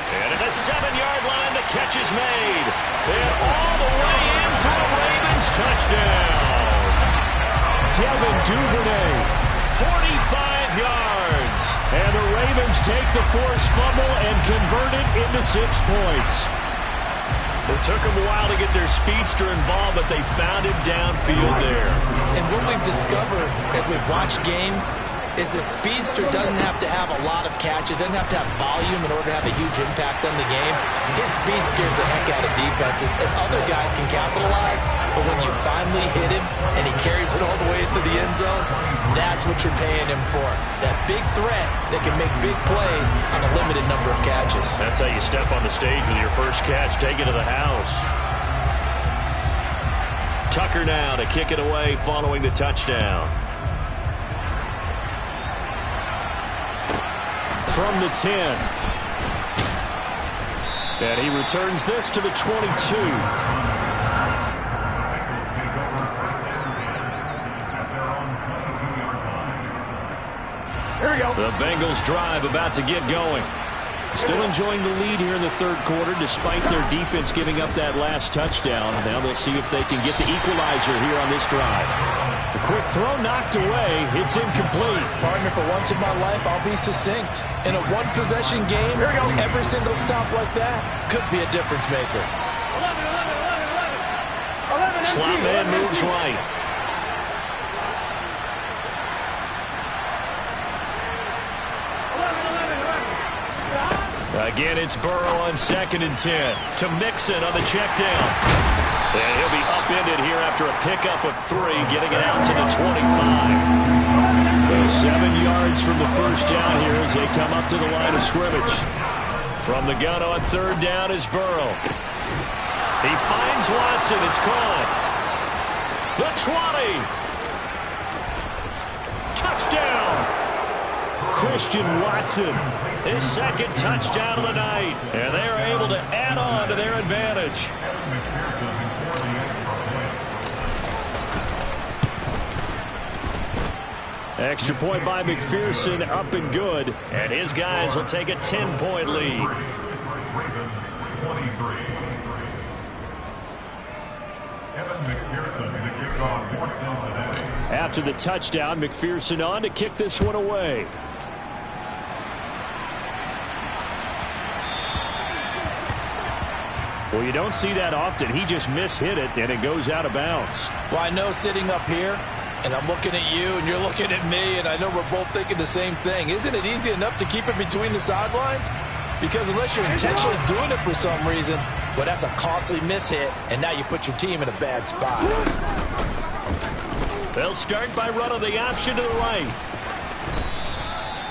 And at the 7-yard line, the catch is made. And all the way in for a Ravens touchdown. Devin Duvernay, 45 yards. And the Ravens take the forced fumble and convert it into 6 points. It took them a while to get their speedster involved, but they found him downfield there. And what we've discovered as we've watched games is the speedster doesn't have to have a lot of catches, doesn't have to have volume in order to have a huge impact on the game. His speed scares the heck out of defenses, and other guys can capitalize, but when you finally hit him and he carries it all the way into the end zone, that's what you're paying him for. That big threat that can make big plays on a limited number of catches. That's how you step on the stage with your first catch, take it to the house. Tucker now to kick it away following the touchdown. From the 10. And he returns this to the 22. Here we go. The Bengals drive about to get going. Still enjoying the lead here in the third quarter despite their defense giving up that last touchdown. Now they'll see if they can get the equalizer here on this drive. A quick throw knocked away. It's incomplete. Partner, for once in my life, I'll be succinct. In a one-possession game, every single stop like that could be a difference maker. 11. Slot man moves right. Again, it's Burrow on 2nd and 10 to Mixon on the check down. And he'll be upended here after a pickup of 3, getting it out to the 25. So 7 yards from the first down here as they come up to the line of scrimmage. From the gun on 3rd down is Burrow. He finds Watson. It's caught. The 20. Touchdown. Christian Watson, his second touchdown of the night. And they are able to add on to their advantage. Extra point by McPherson, up and good. And his guys will take a 10-point lead. After the touchdown, McPherson on to kick this one away. Well, you don't see that often. He just mishit it, and it goes out of bounds. Well, I know sitting up here, and I'm looking at you, and you're looking at me, and I know we're both thinking the same thing. Isn't it easy enough to keep it between the sidelines? Because unless you're intentionally doing it for some reason, well, that's a costly mishit, and now you put your team in a bad spot. They'll start by running the option to the right.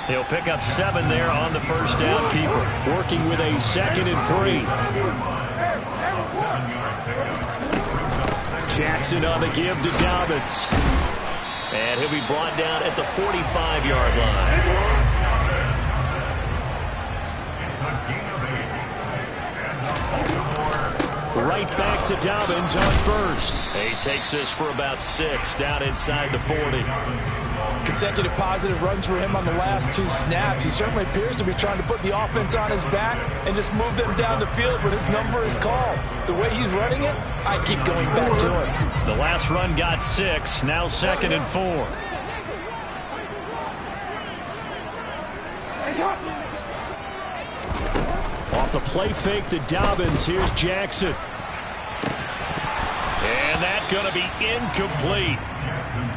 He'll pick up 7 there on the first down keeper. Working with a 2nd and 3. Jackson on the give to Dobbins. And he'll be brought down at the 45-yard line. Right back to Dobbins on first. He takes this for about 6 down inside the 40. Consecutive positive runs for him on the last 2 snaps. He certainly appears to be trying to put the offense on his back and just move them down the field when his number is called. The way he's running it, I keep going back to him. The last run got 6, now 2nd and 4. Off the play fake to Dobbins, here's Jackson. And that's going to be incomplete.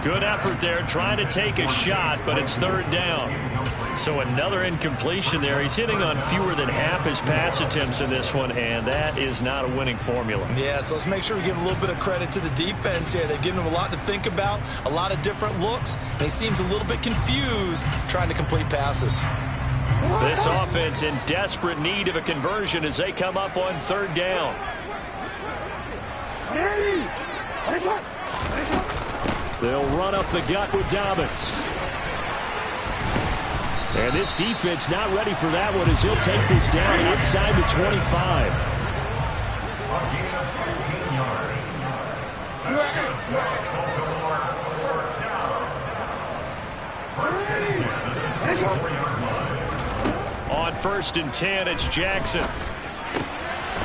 Good effort there, trying to take a shot, but it's 3rd down. So another incompletion there. He's hitting on fewer than half his pass attempts in this one, and that is not a winning formula. Yeah, so let's make sure we give a little bit of credit to the defense here. They've given him a lot to think about, a lot of different looks, and he seems a little bit confused trying to complete passes. This offense in desperate need of a conversion as they come up on 3rd down. They'll run up the gut with Dobbins. And this defense not ready for that one as he'll take this down inside the 25. On 1st and 10, it's Jackson.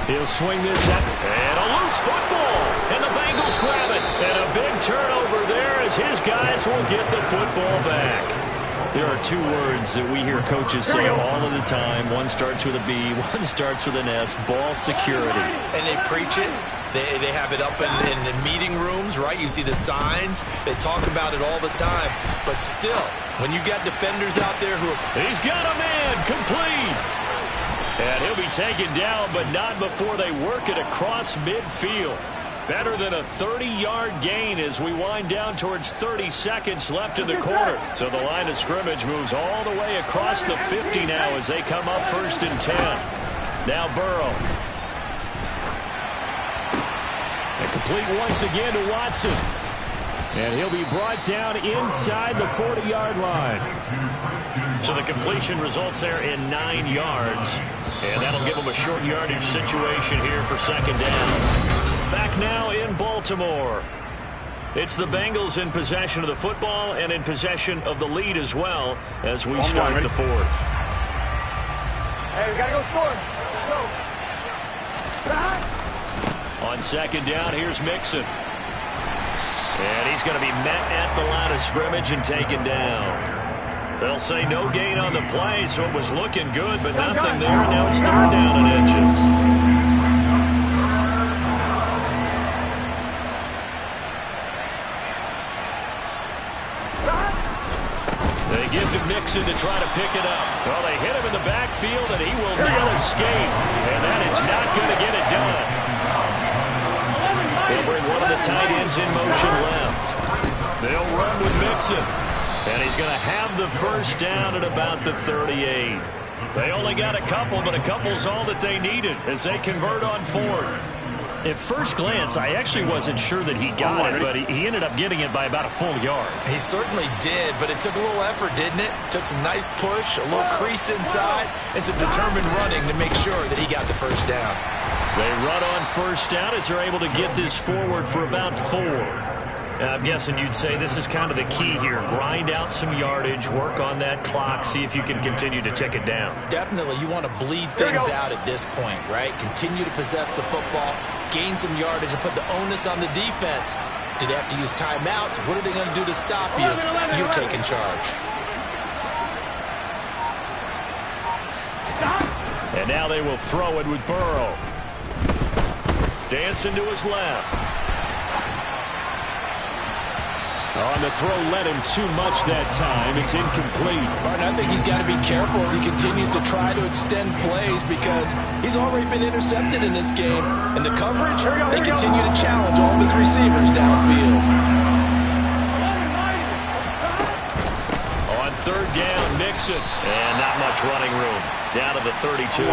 He'll swing this up. And a loose football. And the Bengals grab it. And a big turnover there as his guys will get the football back. There are 2 words that we hear coaches say all of the time. One starts with a B, one starts with an S. Ball security. And they preach it. They have it up in the meeting rooms, right? You see the signs. They talk about it all the time. But still, when you got defenders out there who... He's got a man complete. And he'll be taken down, but not before they work it across midfield. Better than a 30-yard gain as we wind down towards 30 seconds left in the quarter. So the line of scrimmage moves all the way across the 50 now as they come up 1st and 10. Now Burrow. And complete once again to Watson. And he'll be brought down inside the 40-yard line. So the completion results there in 9 yards. And that'll give them a short yardage situation here for 2nd down. Back now in Baltimore. It's the Bengals in possession of the football and in possession of the lead as well as we start the 4th. Hey, we got to go score. Let's go. On 2nd down, here's Mixon. And he's going to be met at the line of scrimmage and taken down. They'll say no gain on the play, so it was looking good, but nothing there. Now it's 3rd down and inches. They give to Mixon to try to pick it up. Well, they hit him in the backfield, and he will not escape. And that is not going to get it done. They'll bring one of the tight ends in motion left. They'll run with Mixon. And he's going to have the 1st down at about the 38. They only got a couple, but a couple's all that they needed as they convert on 4th. At first glance, I actually wasn't sure that he got it, but he ended up getting it by about a full yard. He certainly did, but it took a little effort, didn't it? Took some nice push, a little crease inside, and some determined running to make sure that he got the first down. They run on first down as they're able to get this forward for about 4. I'm guessing you'd say this is kind of the key here. Grind out some yardage, work on that clock, see if you can continue to tick it down. Definitely, you want to bleed things out at this point, right? Continue to possess the football, gain some yardage, and put the onus on the defense. Do they have to use timeouts? What are they going to do to stop you? You're taking charge. And now they will throw it with Burrow. Dancing to his left. On the throw, led him too much that time. It's incomplete. Martin, I think he's got to be careful as he continues to try to extend plays because he's already been intercepted in this game. And the coverage, they continue to challenge all of his receivers downfield. On third down, Mixon. And not much running room. Down to the 32.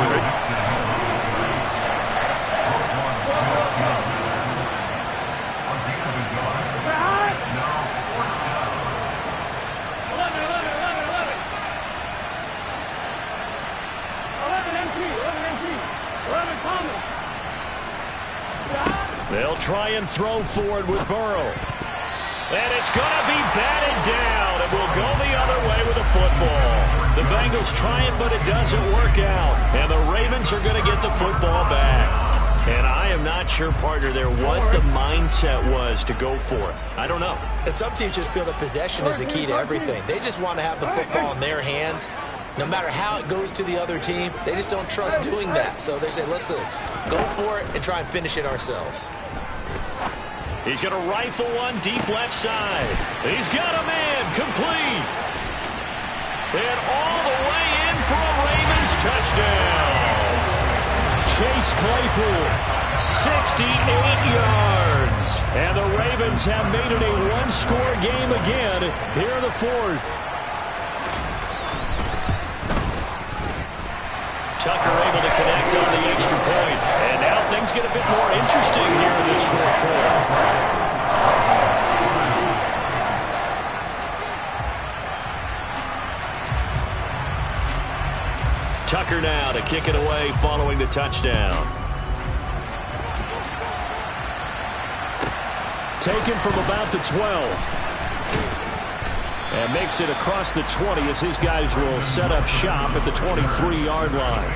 They'll try and throw forward with Burrow. And it's going to be batted down. It will go the other way with the football. The Bengals try it, but it doesn't work out. And the Ravens are going to get the football back. And I am not sure, partner, there what the mindset was to go for it. I don't know. And some teams just feel that possession is the key to everything. They just want to have the football in their hands. No matter how it goes to the other team, they just don't trust doing that. So they say, listen, go for it and try and finish it ourselves. He's going to rifle one deep left side. He's got a man complete. And all the way in for a Ravens touchdown. Chase Claypool, 68 yards. And the Ravens have made it a one-score game again here in the fourth. Tucker able to connect on the extra point. And now things get a bit more interesting here in this fourth quarter. Tucker now to kick it away following the touchdown. Taken from about the 12. And makes it across the 20 as his guys will set up shop at the 23-yard line.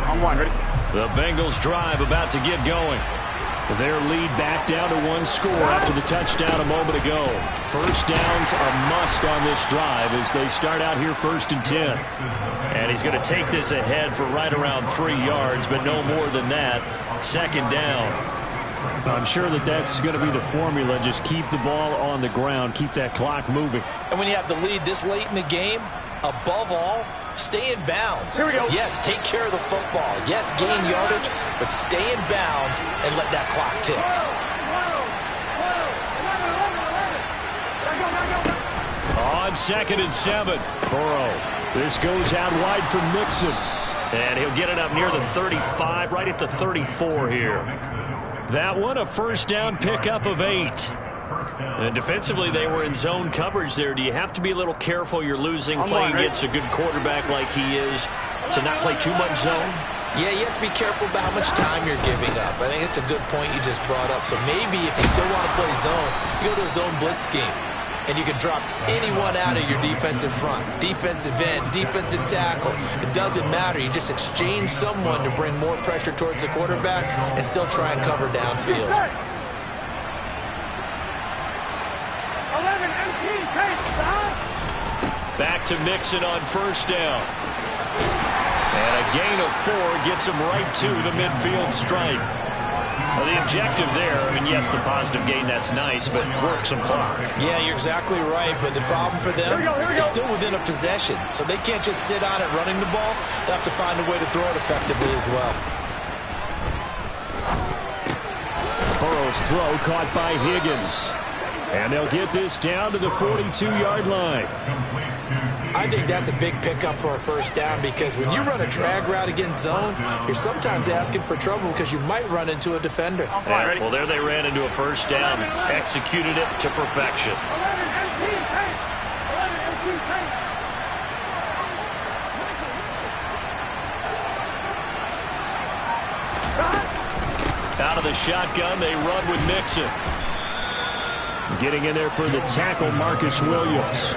I'm one, ready? The Bengals drive about to get going. Their lead back down to one score after the touchdown a moment ago. First downs a must on this drive as they start out here 1st and 10. And he's going to take this ahead for right around 3 yards, but no more than that. 2nd down. I'm sure that that's going to be the formula. Just keep the ball on the ground. Keep that clock moving. And when you have the lead this late in the game, above all, stay in bounds. Here we go. Yes, take care of the football. Yes, gain yardage, but stay in bounds and let that clock tick. On 2nd and 7, Burrow. This goes out wide for Mixon. And he'll get it up near the 35, right at the 34 here. That one, a first down pickup of 8. And defensively, they were in zone coverage there. Do you have to be a little careful you're losing playing against a good quarterback like he is to not play too much zone? Yeah, you have to be careful about how much time you're giving up. I think it's a good point you just brought up. So maybe if you still want to play zone, you go to a zone blitz scheme. And you can drop anyone out of your defensive front. Defensive end, defensive tackle. It doesn't matter. You just exchange someone to bring more pressure towards the quarterback and still try and cover downfield. 11 empty, Back to Mixon on first down. And a gain of 4 gets him right to the midfield stripe. Well, the objective there, I mean, yes, the positive gain, that's nice, but work some clock. Yeah, you're exactly right, but the problem for them is still within a possession, so they can't just sit on it running the ball. They have to find a way to throw it effectively as well. Burrow's throw caught by Higgins. And they'll get this down to the 42-yard line. I think that's a big pickup for a first down because when you run a drag route against zone, you're sometimes asking for trouble because you might run into a defender. Yeah, well, there they ran into a first down, executed it to perfection. Out of the shotgun, they run with Mixon. Getting in there for the tackle, Marcus Williams.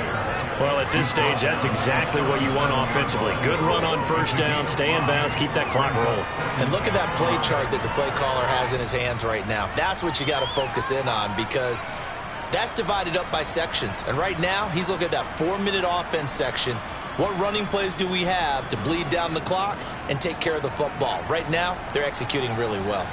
Well, at this stage, that's exactly what you want offensively. Good run on first down, stay in bounds, keep that clock rolling. And look at that play chart that the play caller has in his hands right now. That's what you got to focus in on because that's divided up by sections. And right now, he's looking at that 4-minute offense section. What running plays do we have to bleed down the clock and take care of the football? Right now, they're executing really well.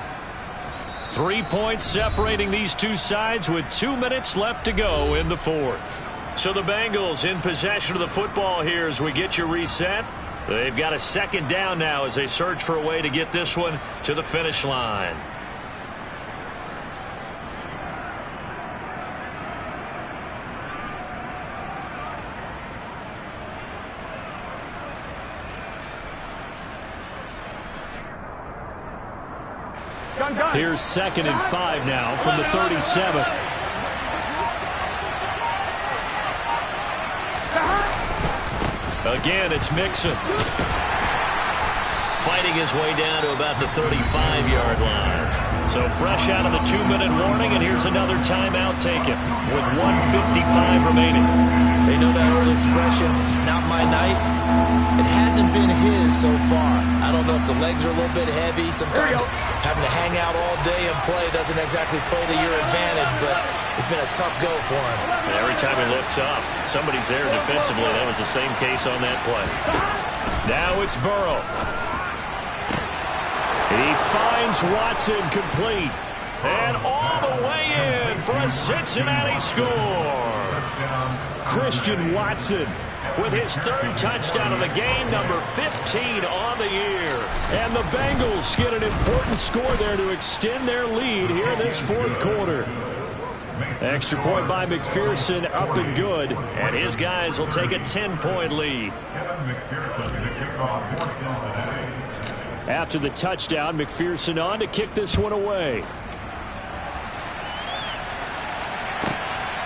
3 points separating these two sides with 2 minutes left to go in the fourth. So the Bengals in possession of the football here as we get you reset. They've got a second down now as they search for a way to get this one to the finish line. Here's 2nd and 5 now from the 37. Again, it's Mixon. Fighting his way down to about the 35-yard line. So fresh out of the 2-minute warning, and here's another timeout taken with 1:55 remaining. They know that old expression, it's not my night. It hasn't been his so far. I don't know if the legs are a little bit heavy. Sometimes having to hang out all day and play doesn't exactly play to your advantage, but it's been a tough go for him. And every time he looks up, somebody's there defensively. That was the same case on that play. Now it's Burrow. He finds Watson complete. And all the way in for a Cincinnati score. Christian Watson with his 3rd touchdown of the game, number 15 on the year. And the Bengals get an important score there to extend their lead here in this 4th quarter. Extra point by McPherson, up and good. And his guys will take a 10-point lead. After the touchdown, McPherson on to kick this one away.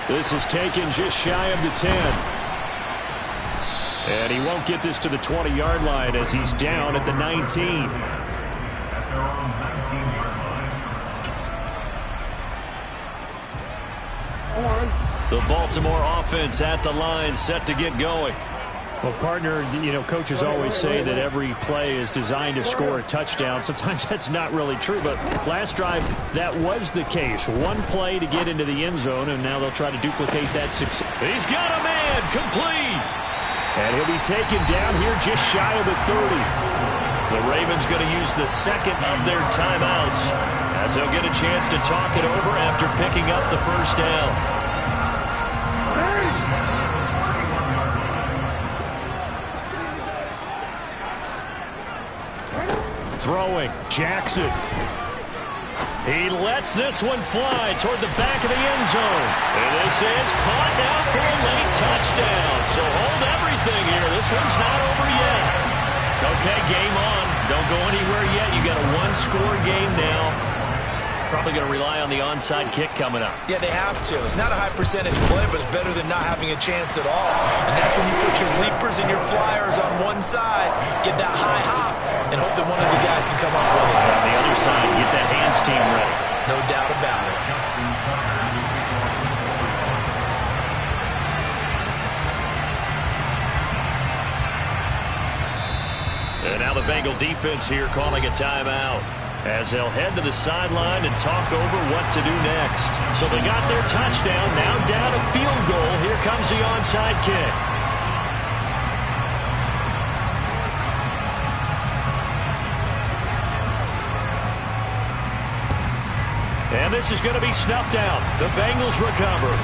This is taken just shy of the 10. And he won't get this to the 20-yard line as he's down at the 19. The Baltimore offense at the line, set to get going. Well, partner, you know, coaches always say that every play is designed to score a touchdown. Sometimes that's not really true, but last drive, that was the case. One play to get into the end zone, and now they'll try to duplicate that success. He's got a man, complete. And he'll be taken down here just shy of the 30. The Ravens going to use the 2nd of their timeouts as they'll get a chance to talk it over after picking up the first down. Throwing, Jackson. He lets this one fly toward the back of the end zone. And this is caught now for a late touchdown. So hold everything here. This one's not over yet. Okay, game on. Don't go anywhere yet. You got a 1-score game now. Probably going to rely on the onside kick coming up. Yeah, they have to. It's not a high percentage play, but it's better than not having a chance at all. And that's when you put your leapers and your flyers on one side, get that high hop, and hope that one of the guys can come up with it. On the other side, get that hands team ready. No doubt about it. And now the Bengal defense here calling a timeout as they'll head to the sideline and talk over what to do next. So they got their touchdown, now down a field goal. Here comes the onside kick. And this is going to be snuffed out. The Bengals recover.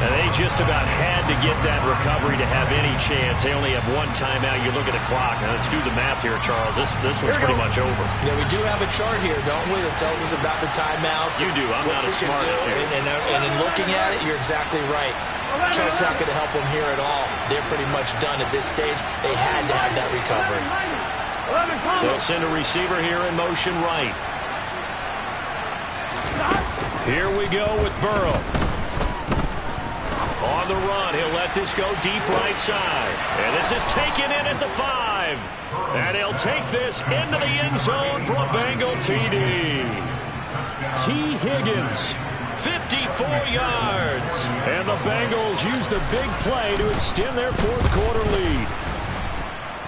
And they just about had to get that recovery to have any chance. They only have one timeout. You look at the clock. Now let's do the math here, Charles. This one's pretty much over. Yeah, we do have a chart here, don't we, that tells us about the timeouts. You do. I'm not as smart as you. And in looking at it, you're exactly right. Chart's not going to help them here at all. They're pretty much done at this stage. They had to have that recovery. They'll send a receiver here in motion right. Here we go with Burrow. On the run, he'll let this go deep right side. And this is taken in at the 5. And he'll take this into the end zone for a Bengal TD. T. Higgins, 54 yards. And the Bengals use the big play to extend their fourth quarter lead.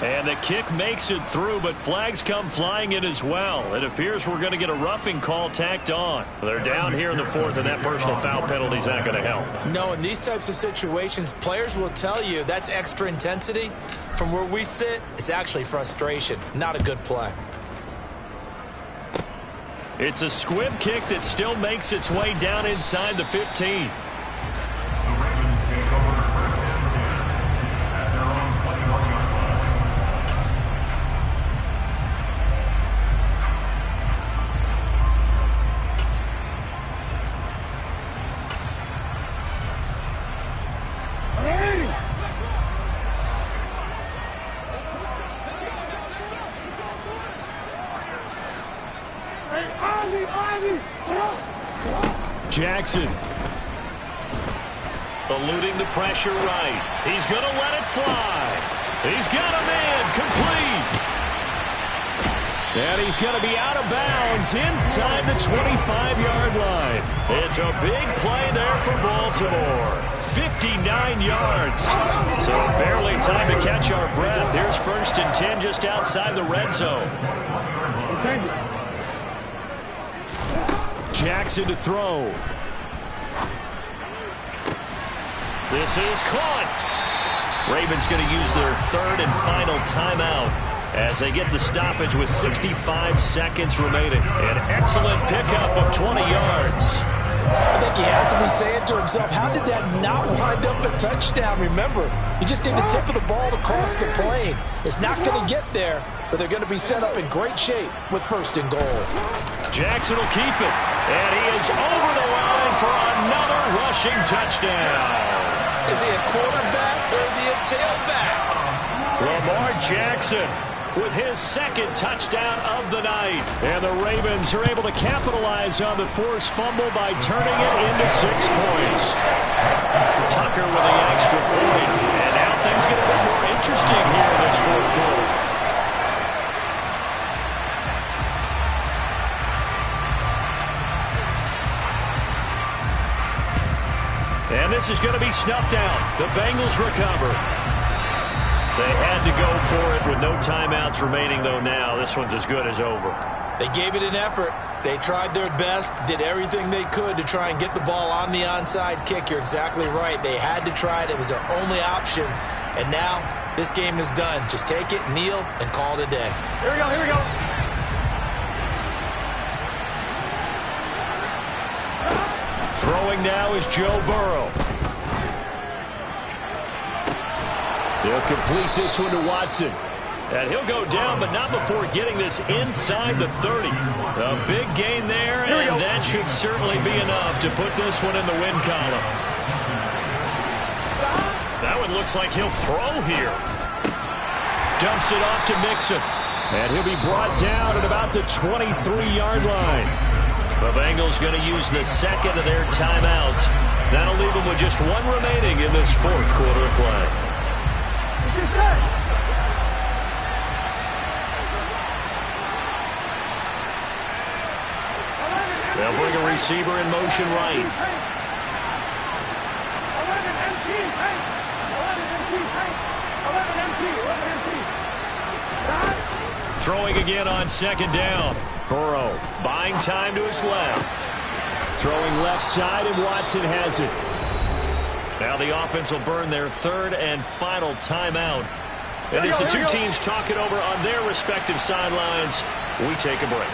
And the kick makes it through, but flags come flying in as well. It appears we're going to get a roughing call tacked on. They're down here in the fourth, and that personal foul penalty is not going to help. No, in these types of situations, players will tell you that's extra intensity. From where we sit, it's actually frustration. Not a good play. It's a squib kick that still makes its way down inside the 15. Jackson eluding the pressure right. He's going to let it fly. He's got a man complete. And he's going to be out of bounds inside the 25-yard line. It's a big play there for Baltimore. 59 yards. So barely time to catch our breath. Here's 1st and 10 just outside the red zone. Jackson to throw. This is caught. Ravens going to use their 3rd and final timeout as they get the stoppage with 65 seconds remaining. An excellent pickup of 20 yards. I think he has to be saying to himself, how did that not wind up a touchdown? Remember, you just need the tip of the ball to cross the plane. It's not going to get there, but they're going to be set up in great shape with 1st and goal. Jackson will keep it, and he is over the line for another rushing touchdown. Is he a quarterback or is he a tailback? Lamar Jackson with his 2nd touchdown of the night. And the Ravens are able to capitalize on the forced fumble by turning it into 6 points. Tucker with the extra point. And now things get a bit more interesting here in this 4th quarter. And this is going to be snuffed out. The Bengals recover. They had to go for it with no timeouts remaining, though now. This one's as good as over. They gave it an effort. They tried their best, did everything they could to try and get the ball on the onside kick. You're exactly right. They had to try it. It was their only option. And now this game is done. Just take it, kneel, and call it a day. Here we go, here we go. Throwing now is Joe Burrow. They'll complete this one to Watson. And he'll go down, but not before getting this inside the 30. A big gain there, and that should certainly be enough to put this one in the win column. That one looks like he'll throw here. Dumps it off to Mixon. And he'll be brought down at about the 23-yard line. The Bengals going to use the 2nd of their timeouts. That'll leave them with just 1 remaining in this 4th quarter of play. They'll bring a receiver in motion right. Throwing again on 2nd down. Burrow buying time to his left. Throwing left side, and Watson has it. Now the offense will burn their 3rd and final timeout. And as the two teams talk it over on their respective sidelines, we take a break.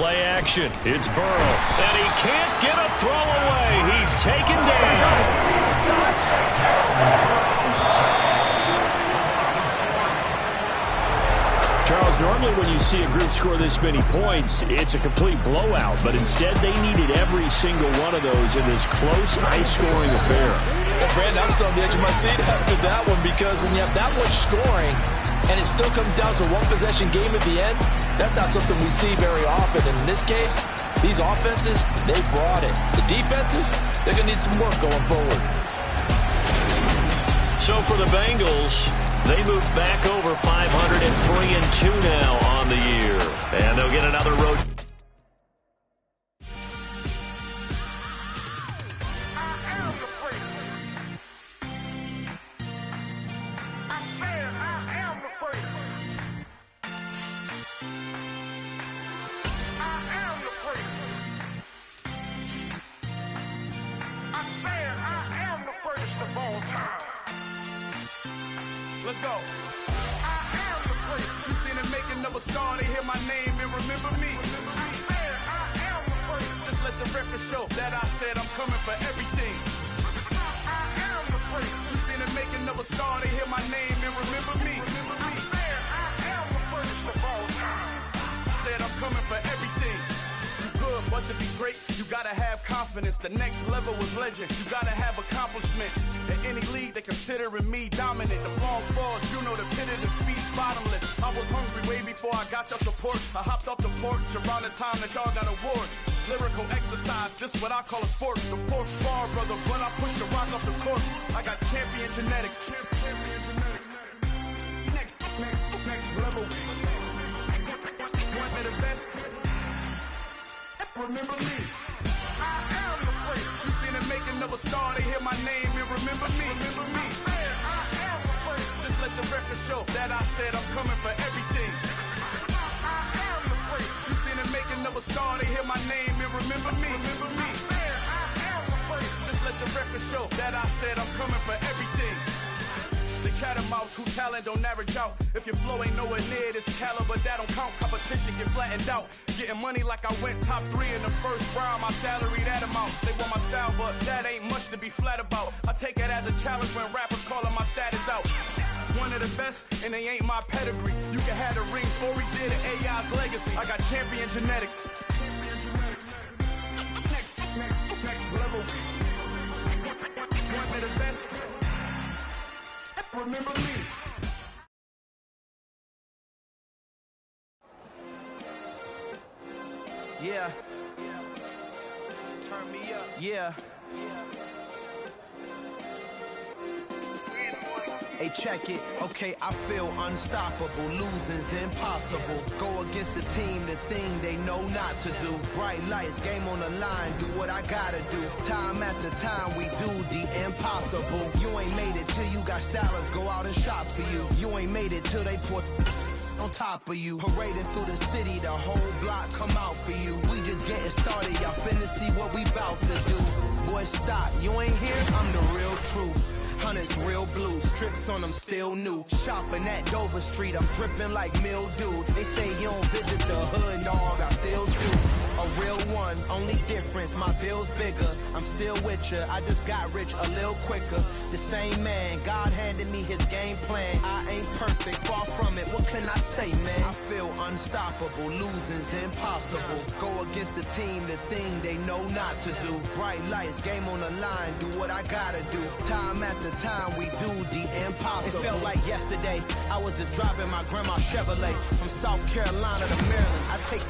Play action. It's Burrow. And he can't get a throw away. He's taken down. Charles, normally when you see a group score this many points, it's a complete blowout. But instead, they needed every single one of those in this close, high-scoring affair. Well, Brandon, I'm still on the edge of my seat after that one because when you have that much scoring and it still comes down to a one-possession game at the end, that's not something we see very often. And in this case, these offenses, they brought it. The defenses, they're going to need some work going forward. So for the Bengals, they move back over 503-2 now on the year. And they'll get another road. Let's go. I am the great. You seen it making of a star. They hear my name and remember me. I am the great. Just let the record show that I said I'm coming for everything. I am the great. You seen it making of a star. They hear my name and remember me. I am the greatest of all time. Said I'm coming for everything. Good, but to be great, you gotta have confidence. The next level was legend. You gotta have accomplishments. In any league, they considering me dominant. The long falls, you know the pit of defeat, bottomless. I was hungry way before I got your support. I hopped off the porch around the time that y'all got awards. Lyrical exercise, this what I call a sport. The fourth bar, brother, but I pushed the rock off the court. I got champion genetics. Champion genetics. Next level. One of the best. Remember me. I am the great. You seen it making of a star. They hear my name and remember me. Remember me. I am the great. Just let the record show that I said I'm coming for everything. I am the great. You seen it making of a star. They hear my name and remember me. Remember me. I am the great. Just let the record show that I said I'm coming for everything. The catamounts who talent don't average out. If your flow ain't nowhere near this caliber, that don't count. Competition get flattened out. Getting money like I went top 3 in the first round. My salary that amount. They want my style, but that ain't much to be flat about. I take it as a challenge when rappers calling my status out. One of the best, and they ain't my pedigree. You can have the rings, or we did it, AI's legacy. I got champion genetics. Next level. One of the best. Remember me. Yeah. Turn me up. Yeah. Hey, check it. Okay, I feel unstoppable. Losing's impossible. Go against the team, the thing they know not to do. Bright lights, game on the line. Do what I gotta do. Time after time, we do the impossible. You ain't made it till you got stylists go out and shop for you. You ain't made it till they put on top of you. Parading through the city, the whole block come out for you. We just getting started, y'all finna see what we bout to do. Boy, stop, you ain't here, I'm the real truth. Hunters real blue, strips on them still new. Shopping at Dover Street, I'm dripping like mildew. They say you don't visit the hood, dog, I still do. A real one, only difference, my bill's bigger. I'm still with ya, I just got rich a little quicker. The same man, God handed me his game plan. I ain't perfect, far from it, what can I say, man? I feel unstoppable, losing's impossible. Go against the team, the thing they know not to do. Bright lights, game on the line, do what I gotta do. Time after time, we do the impossible. It felt like yesterday, I was just driving my grandma's Chevrolet from South Carolina to Maryland. I take